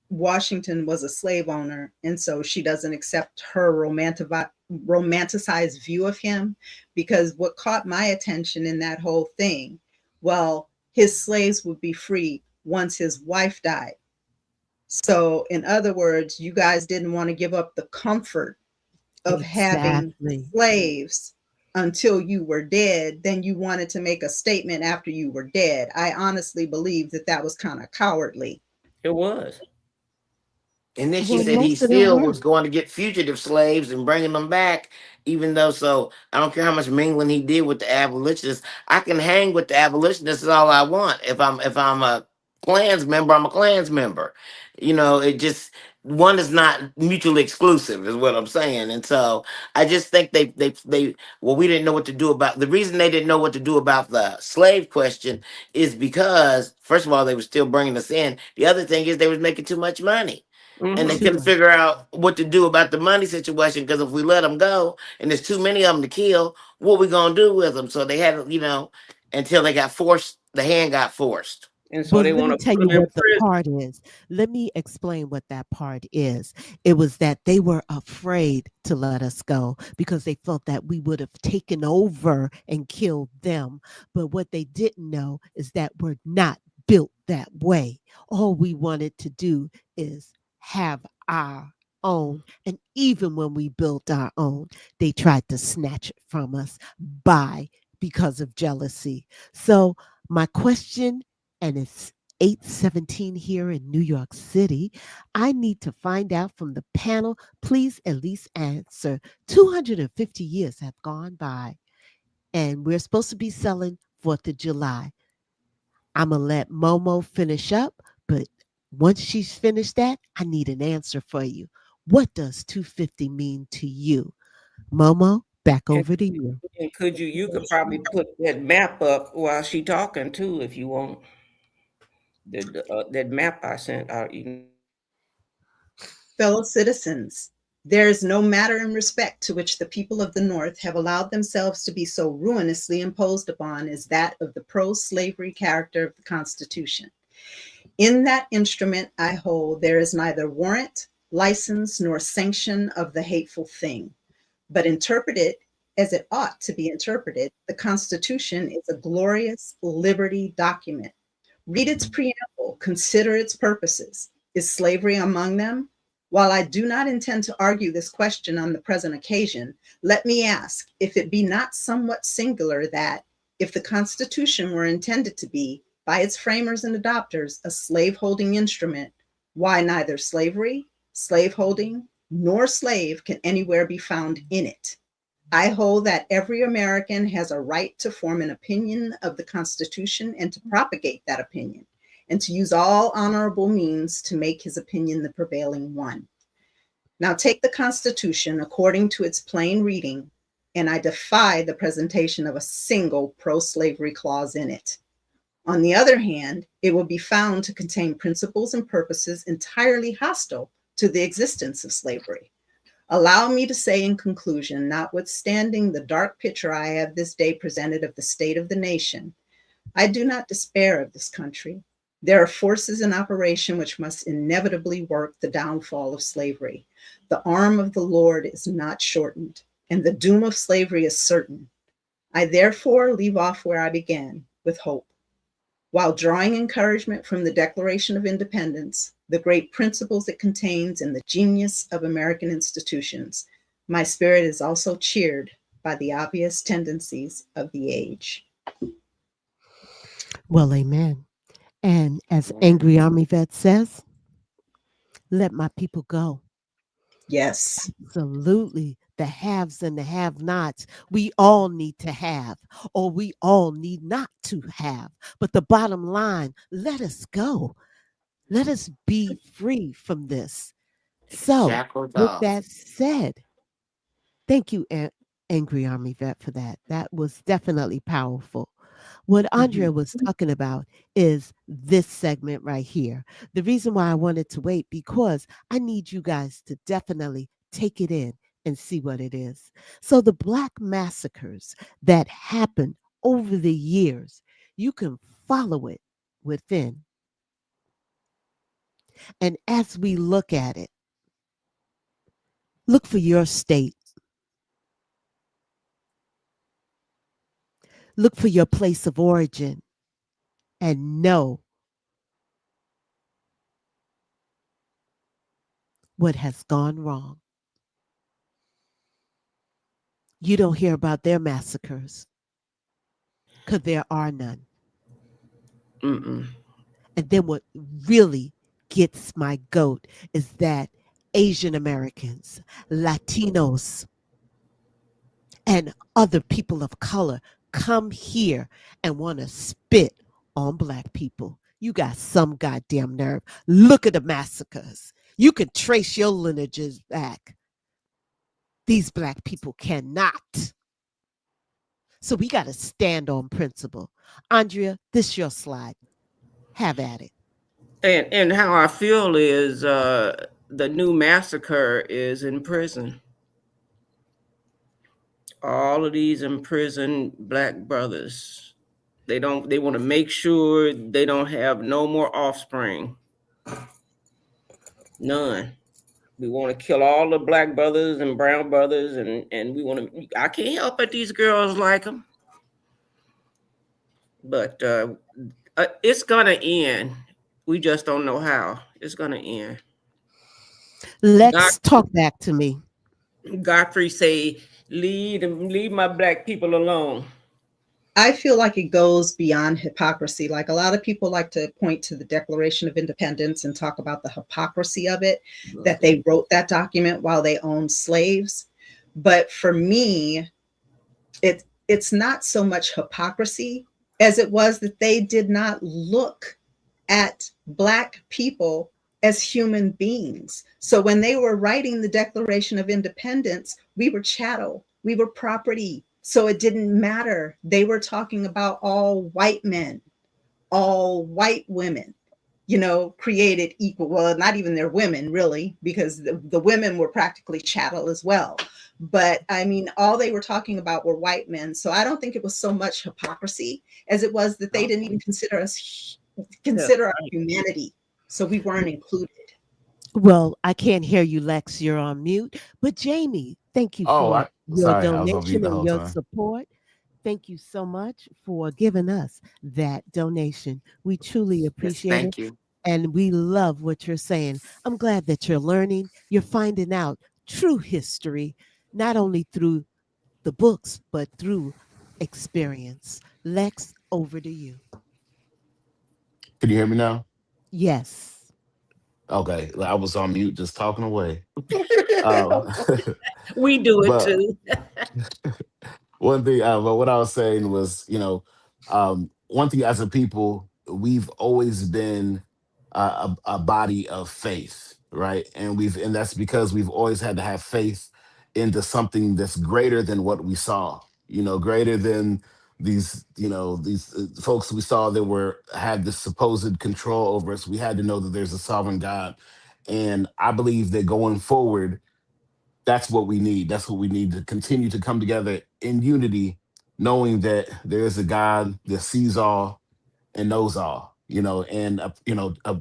Washington was a slave owner, and so she doesn't accept her romanticized view of him, because what caught my attention in that whole thing, well, his slaves would be free once his wife died. So in other words, you guys didn't want to give up the comfort of having slaves until you were dead. Then you wanted to make a statement after you were dead. I honestly believe that was kind of cowardly. It was. And then she said he still was going to get fugitive slaves and bringing them back, even though, so I don't care how much mingling he did with the abolitionists. I can hang with the abolitionists, is all I want. If I'm a Klans member, I'm a Klans member. It just, one is not mutually exclusive, is what I'm saying. And so I just think we didn't know what to do about, the reason they didn't know what to do about the slave question is because, first of all, they were still bringing us in. The other thing is they was making too much money. And they couldn't figure out what to do about the money situation, because if we let them go and there's too many of them to kill, what we gonna do with them? So they had, until they got forced, the hand got forced. And so Well, they let want me to tell put you them in what the prison. part is. Let me explain what that part is. It was that they were afraid to let us go because they felt that we would have taken over and killed them. But what they didn't know is that we're not built that way. All we wanted to do is have our own. And even when we built our own, they tried to snatch it from us because of jealousy. So my question, and it's 8:17 here in New York City. I need to find out from the panel. Please at least answer. 250 years have gone by, and we're supposed to be selling 4th of July. I'm going to let Momo finish up, but once she's finished that, I need an answer for you. What does 250 mean to you? Momo, back over to you. And you could probably put that map up while she talking too, if you want. That map I sent out. Fellow citizens, there is no matter in respect to which the people of the North have allowed themselves to be so ruinously imposed upon as that of the pro-slavery character of the Constitution. In that instrument I hold, there is neither warrant, license, nor sanction of the hateful thing. But interpreted as it ought to be interpreted, the Constitution is a glorious liberty document. Read its preamble, consider its purposes. Is slavery among them? While I do not intend to argue this question on the present occasion, let me ask if it be not somewhat singular that, if the Constitution were intended to be, by its framers and adopters, a slave-holding instrument, why neither slavery, slaveholding, nor slave can anywhere be found in it. I hold that every American has a right to form an opinion of the Constitution and to propagate that opinion, and to use all honorable means to make his opinion the prevailing one. Now take the Constitution according to its plain reading, and I defy the presentation of a single pro-slavery clause in it. On the other hand, it will be found to contain principles and purposes entirely hostile to the existence of slavery. Allow me to say in conclusion, notwithstanding the dark picture I have this day presented of the state of the nation, I do not despair of this country. There are forces in operation which must inevitably work the downfall of slavery. The arm of the Lord is not shortened, and the doom of slavery is certain. I therefore leave off where I began, with hope. while drawing encouragement from the Declaration of Independence, the great principles it contains, and the genius of American institutions, my spirit is also cheered by the obvious tendencies of the age. Well, amen. And as Angry Army Vet says, let my people go. Yes. Absolutely. The haves and the have nots, we all need to have, or we all need not to have. But the bottom line, let us go. Let us be free from this. So, Shackles with off. that said, thank you, Angry Army Vet, for that. That was definitely powerful. What Andrea was talking about is this segment right here. The reason why I wanted to wait, because I need you guys to definitely take it in and see what it is. So, the Black massacres that happened over the years, you can follow it within. And as we look at it, look for your state, look for your place of origin, and know what has gone wrong. You don't hear about their massacres because there are none. Mm-mm. And then what really gets my goat is that Asian Americans, Latinos, and other people of color come here and want to spit on Black people. You got some goddamn nerve. Look at the massacres. You can trace your lineages back. These Black people cannot. So we got to stand on principle. Andrea, this your slide. Have at it. And how I feel is the new massacre is in prison. All of these imprisoned Black brothers, they want to make sure they don't have no more offspring. None. We want to kill all the Black brothers and brown brothers, and we want to. I can't help it. These girls like them, but it's gonna end. We just don't know how. It's gonna end. Lex, talk back to me. Godfrey say, leave my Black people alone. I feel like it goes beyond hypocrisy. Like a lot of people like to point to the Declaration of Independence and talk about the hypocrisy of it, that they wrote that document while they owned slaves. But for me, it's not so much hypocrisy as it was that they did not look at Black people as human beings. So when they were writing the Declaration of Independence, we were chattel, we were property. So it didn't matter. They were talking about all white men, all white women, created equal. Well, not even their women, really, because the women were practically chattel as well. But I mean, all they were talking about were white men. So I don't think it was so much hypocrisy as it was that they didn't even consider our humanity. So we weren't included. Well, I can't hear you, Lex. You're on mute. But Jamie, thank you for your Sorry, I was on mute donation the and whole your time. support. Thank you so much for giving us that donation. We truly Yes, appreciate it. thank you. And we love what you're saying. I'm glad that you're learning, you're finding out true history, not only through the books, but through experience. Lex, over to you. Can you hear me now? Yes. Okay, I was on mute just talking away. Um, We do it but too. one thing, but what I was saying was, one thing as a people, we've always been a body of faith, right? And that's because we've always had to have faith into something that's greater than what we saw, greater than these folks we saw that had this supposed control over us. We had to know that there's a sovereign God, and I believe that going forward, that's what we need. That's what we need to continue to come together in unity, knowing that there is a God that sees all and knows all. When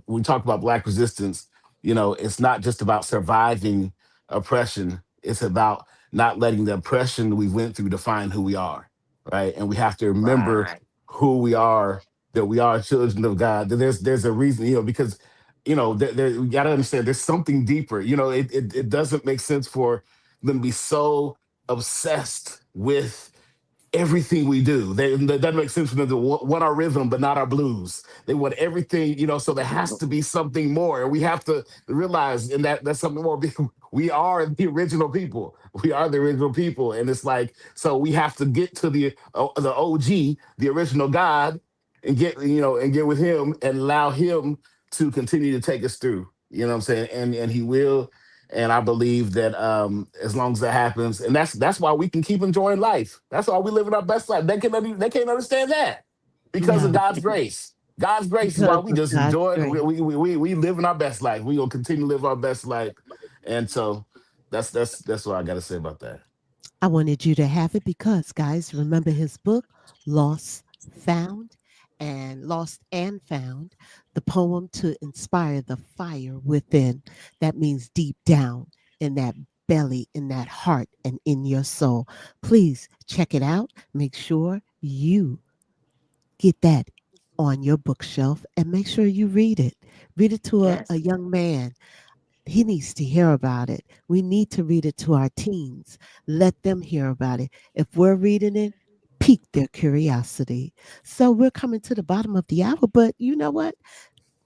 we talk about Black resistance, it's not just about surviving oppression. It's about not letting the oppression we went through define who we are, right? And we have to remember Right. who we are that we are children of God. That there's a reason, because you gotta understand there's something deeper. It doesn't make sense for them to be so obsessed with everything we do. That doesn't make sense for them to want our rhythm, but not our blues. They want everything, so there has to be something more. And we have to realize in that's something more. We are the original people. We are the original people. And it's like, so we have to get to the OG, the original God, and get with him and allow him to continue to take us through. You know what I'm saying? And he will. And I believe that as long as that happens, and that's why we can keep enjoying life. That's why we living our best life. They can't understand that because of No, God's grace. God's grace is why because we of just God's enjoy it. grace. We living our best life. We gonna continue to live our best life. And so that's what I gotta say about that. I wanted you to have it because, guys, remember his book, Lost, Found, and Lost and Found, the poem to inspire the fire within. That means deep down in that belly, in that heart, and in your soul. Please check it out. Make sure you get that on your bookshelf and make sure you read it. Read it to a Yes. young man. He needs to hear about it. We need to read it to our teens. Let them hear about it. If we're reading it, pique their curiosity. So we're coming to the bottom of the hour, but you know what?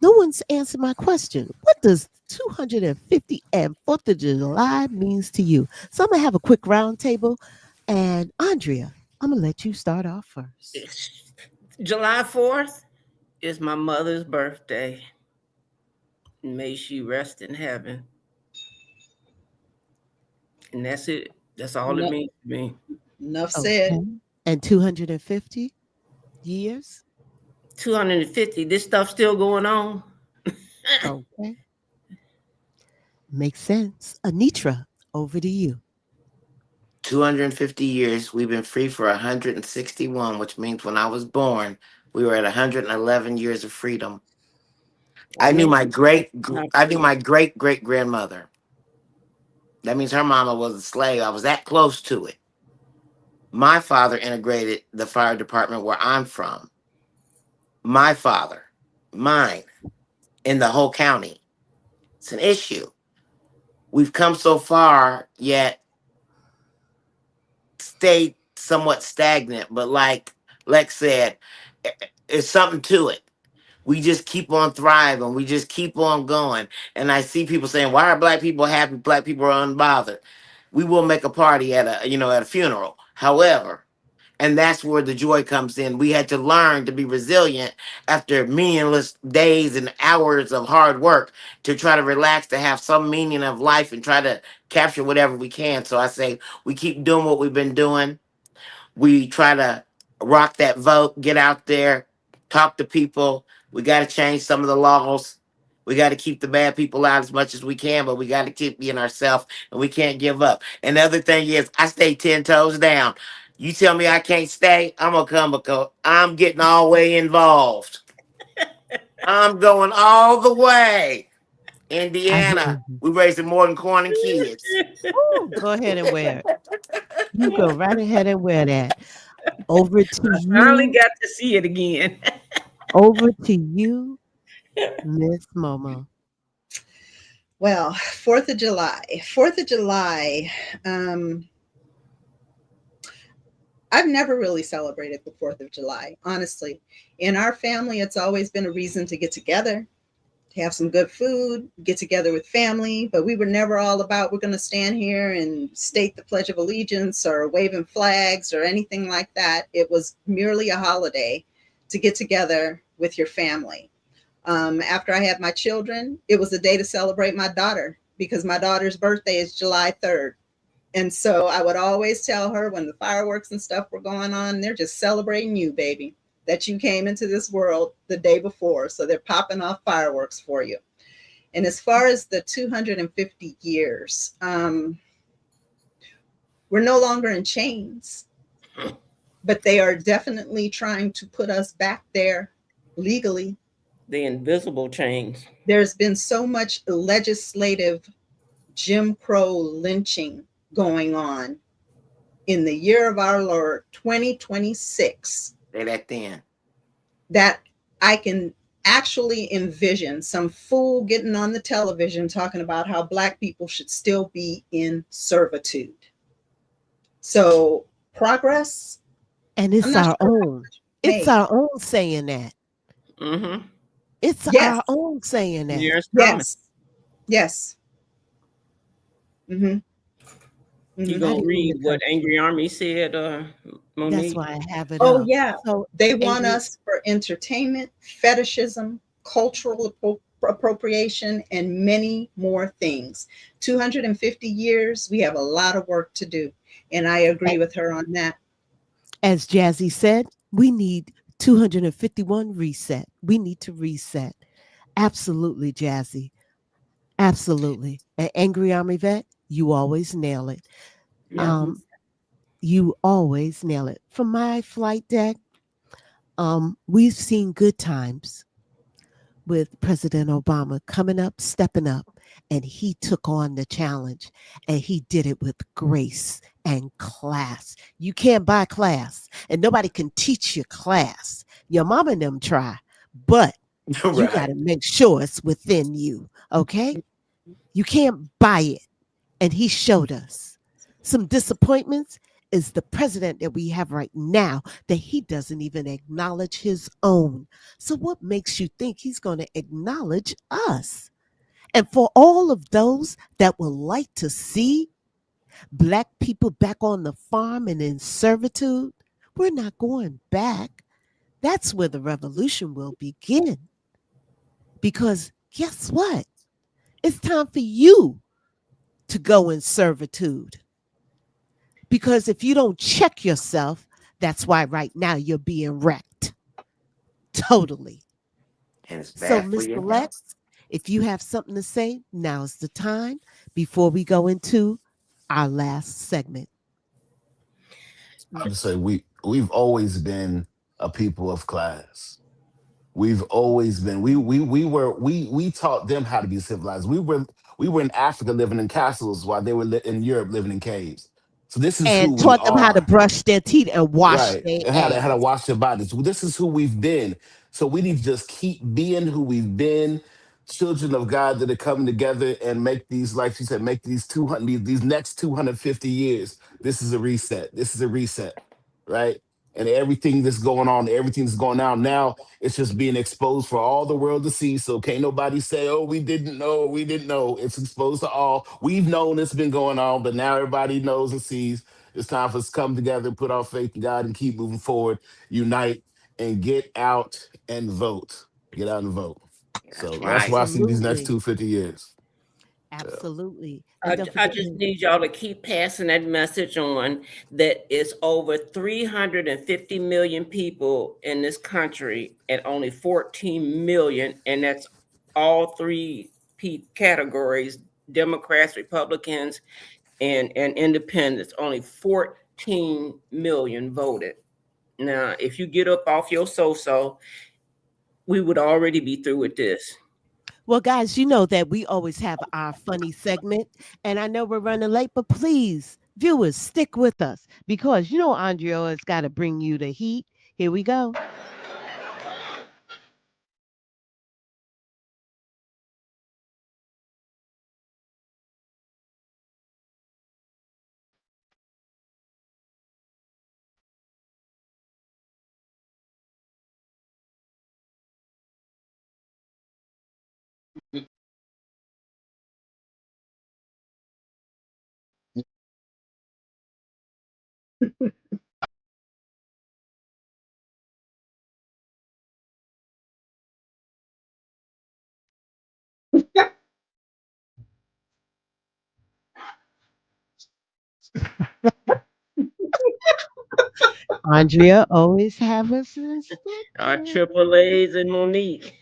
No one's answered my question. What does 250 and 4th of July means to you? So I'm going to have a quick roundtable. And Andrea, I'm going to let you start off first. July 4th is my mother's birthday. May she rest in heaven. And that's it. That's all it No, means to me. enough said. Okay. And 250 years? 250. This stuff still going on. Okay. Makes sense. Anitra, over to you. 250 years. We've been free for 161, which means when I was born, we were at 111 years of freedom. I knew my great great grandmother. That means her mama was a slave. I was that close to it. My father integrated the fire department where I'm from. My father, mine, in the whole county. It's an issue. We've come so far, yet stayed somewhat stagnant. But like Lex said, there's something to it. We just keep on thriving. We just keep on going. And I see people saying, "Why are black people happy? Black people are unbothered." We will make a party at a funeral. However, and that's where the joy comes in. We had to learn to be resilient after meaningless days and hours of hard work to try to relax, to have some meaning of life and try to capture whatever we can. So I say we keep doing what we've been doing. We try to rock that vote, get out there, talk to people. We got to change some of the laws. We got to keep the bad people out as much as we can, but we got to keep being ourselves and we can't give up. And the other thing is, I stay 10 toes down. You tell me I can't stay, I'm going to come because I'm getting all the way involved. I'm going all the way. I hear Indiana, you. we're raising more than corn and kids. Ooh, go ahead and wear it. You go right ahead and wear that. Over to Finally you. got to see it again. Over to you, Miss Momo. Well, 4th of July. 4th of July. I've never really celebrated the 4th of July, honestly. In our family, it's always been a reason to get together, to have some good food, get together with family, but we were never all about we're going to stand here and state the Pledge of Allegiance or waving flags or anything like that. It was merely a holiday to get together with your family. After I had my children, it was a day to celebrate my daughter because my daughter's birthday is July 3rd. And so I would always tell her when the fireworks and stuff were going on, they're just celebrating you, baby, that you came into this world the day before. So they're popping off fireworks for you. And as far as the 250 years, we're no longer in chains, but they are definitely trying to put us back there legally. The invisible chains. There's been so much legislative Jim Crow lynching going on in the year of our Lord 2026. Say that then. That I can actually envision some fool getting on the television talking about how Black people should still be in servitude. So progress, And I'm it's not our sure how own. much It's made. our own saying that. Mm-hmm. It's Yes, our own saying that. Years coming. yes, yes. Mm-hmm. You Mm-hmm. How gonna do you mean the read what country? Angry Army said, That's Monique? why I have it Oh, up. yeah. So They want angry. us for entertainment, fetishism, cultural appropriation, and many more things. 250 years, we have a lot of work to do. And I agree with her on that. As Jazzy said, we need 251 reset. We need to reset. Absolutely, Jazzy. Absolutely. An angry army vet, you always nail it. Yeah. Um, you always nail it. From my flight deck, we've seen good times with President Obama coming up, stepping up, and he took on the challenge and he did it with grace and class. You can't buy class, and nobody can teach you class. Your mama and them try, but you got Right. to make sure it's within you, okay? You can't buy it, and he showed us. Some disappointments is the president that we have right now that he doesn't even acknowledge his own. So what makes you think he's going to acknowledge us? And for all of those that would like to see Black people back on the farm and in servitude, we're not going back. That's where the revolution will begin. Because guess what? It's time for you to go in servitude. Because if you don't check yourself, that's why right now you're being wrecked. Totally. And it's So, bad for Mr. your health. Lex, if you have something to say, now's the time before we go into our last segment. I would say we've always been a people of class. We've always been. We taught them how to be civilized. We were in Africa living in castles while they were in Europe living in caves. So this is who And we taught them how to are. brush their teeth and wash Right. their And how to ass. wash their bodies. This is who we've been. So we need to just keep being who we've been, children of God that are coming together and make these, like she said, make these 200, these next 250 years. This is a reset. This is a reset. Right. And everything that's going on, everything that's going on now, it's just being exposed for all the world to see. So can't nobody say, oh, we didn't know, we didn't know. It's exposed to all. We've known it's been going on, but now everybody knows and sees. It's time for us to come together and put our faith in God and keep moving forward, unite, and get out and vote. Get out and vote. That's So that's right. why I see these next Absolutely. 250 years. Yeah. Absolutely. And I, don't I forget, just need y'all to keep passing that message on that it's over 350 million people in this country and only 14 million, and that's all three categories, Democrats, Republicans, and independents. Only 14 million voted. Now, if you get up off your so-so, we would already be through with this. well, guys, you know that we always have our funny segment. And I know we're running late, but please, viewers, stick with us because you know Andrea has got to bring you the heat. Here we go. Andrea always have us in Our stitches. triple A's and Monique.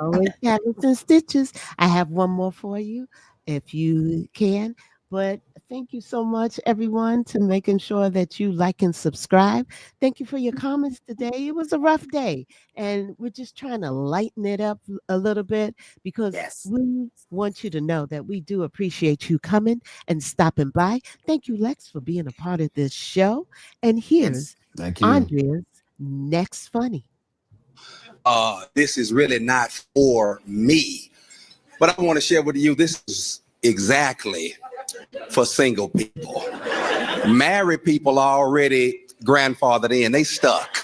Always have us in stitches. I have one more for you if you can. But thank you so much, everyone, to making sure that you like and subscribe. Thank you for your comments today. It was a rough day, and we're just trying to lighten it up a little bit because Yes. we want you to know that we do appreciate you coming and stopping by. Thank you, Lex, for being a part of this show. And And here's Thank you. Andrea's next funny. this is really not for me. But I want to share with you, this is exactly for single people. Married people are already grandfathered in, they stuck.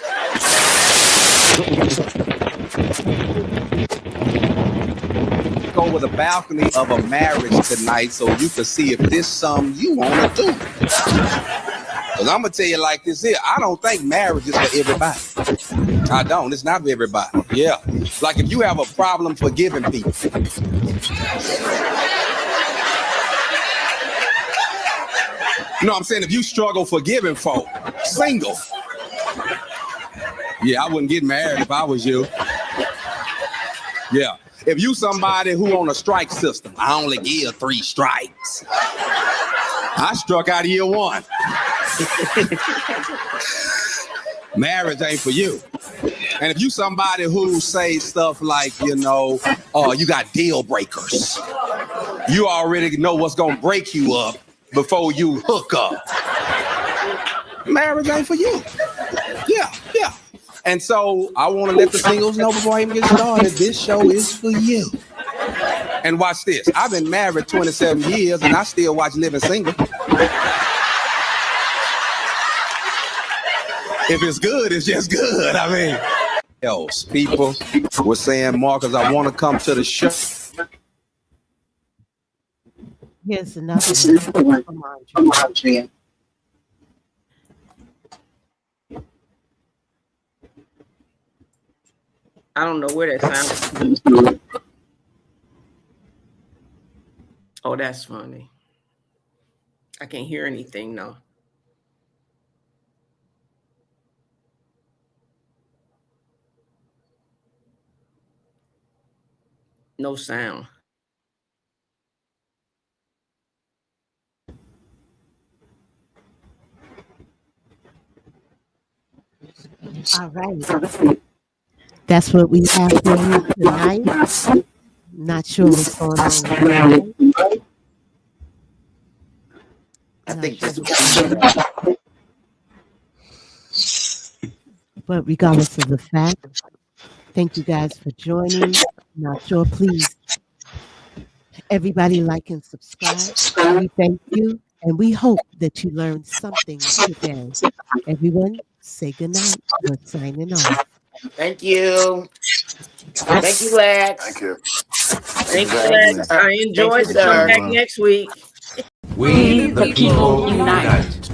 Go over the balcony of a marriage tonight so you can see if this is something you want to do. Because I'm going to tell you like this here, I don't think marriage is for everybody. I don't, it's not for everybody. Yeah, like if you have a problem forgiving people. You know what I'm saying? If you struggle forgiving folk, single. Yeah, I wouldn't get married if I was you. Yeah. If you somebody who on a strike system, I only give 3 strikes. I struck out year 1. Marriage ain't for you. And if you somebody who say stuff like, you know, you got deal breakers. You already know what's gonna break you up before you hook up. Marriage ain't for you. Yeah. And so I want to let the singles know before I even get started, this show is for you. And watch this. I've been married 27 years and I still watch Living Single. If it's good, it's just good. I mean, else people were saying, Marcus, I want to come to the show. Here's another one from Andrea. I don't know where that sounds. Oh, that's funny. I can't hear anything, though. No sound. All right. That's what we have for you tonight. Not sure what's going on. I think this But regardless of the fact, thank you guys for joining. Not sure, please. Everybody like and subscribe. We thank you, and we hope that you learned something today. Everyone, say goodnight. We're signing off. Thank you. Thank you, Lex. Thank you. Thanks, Lex. I enjoyed it. Come back next week. We the people unite.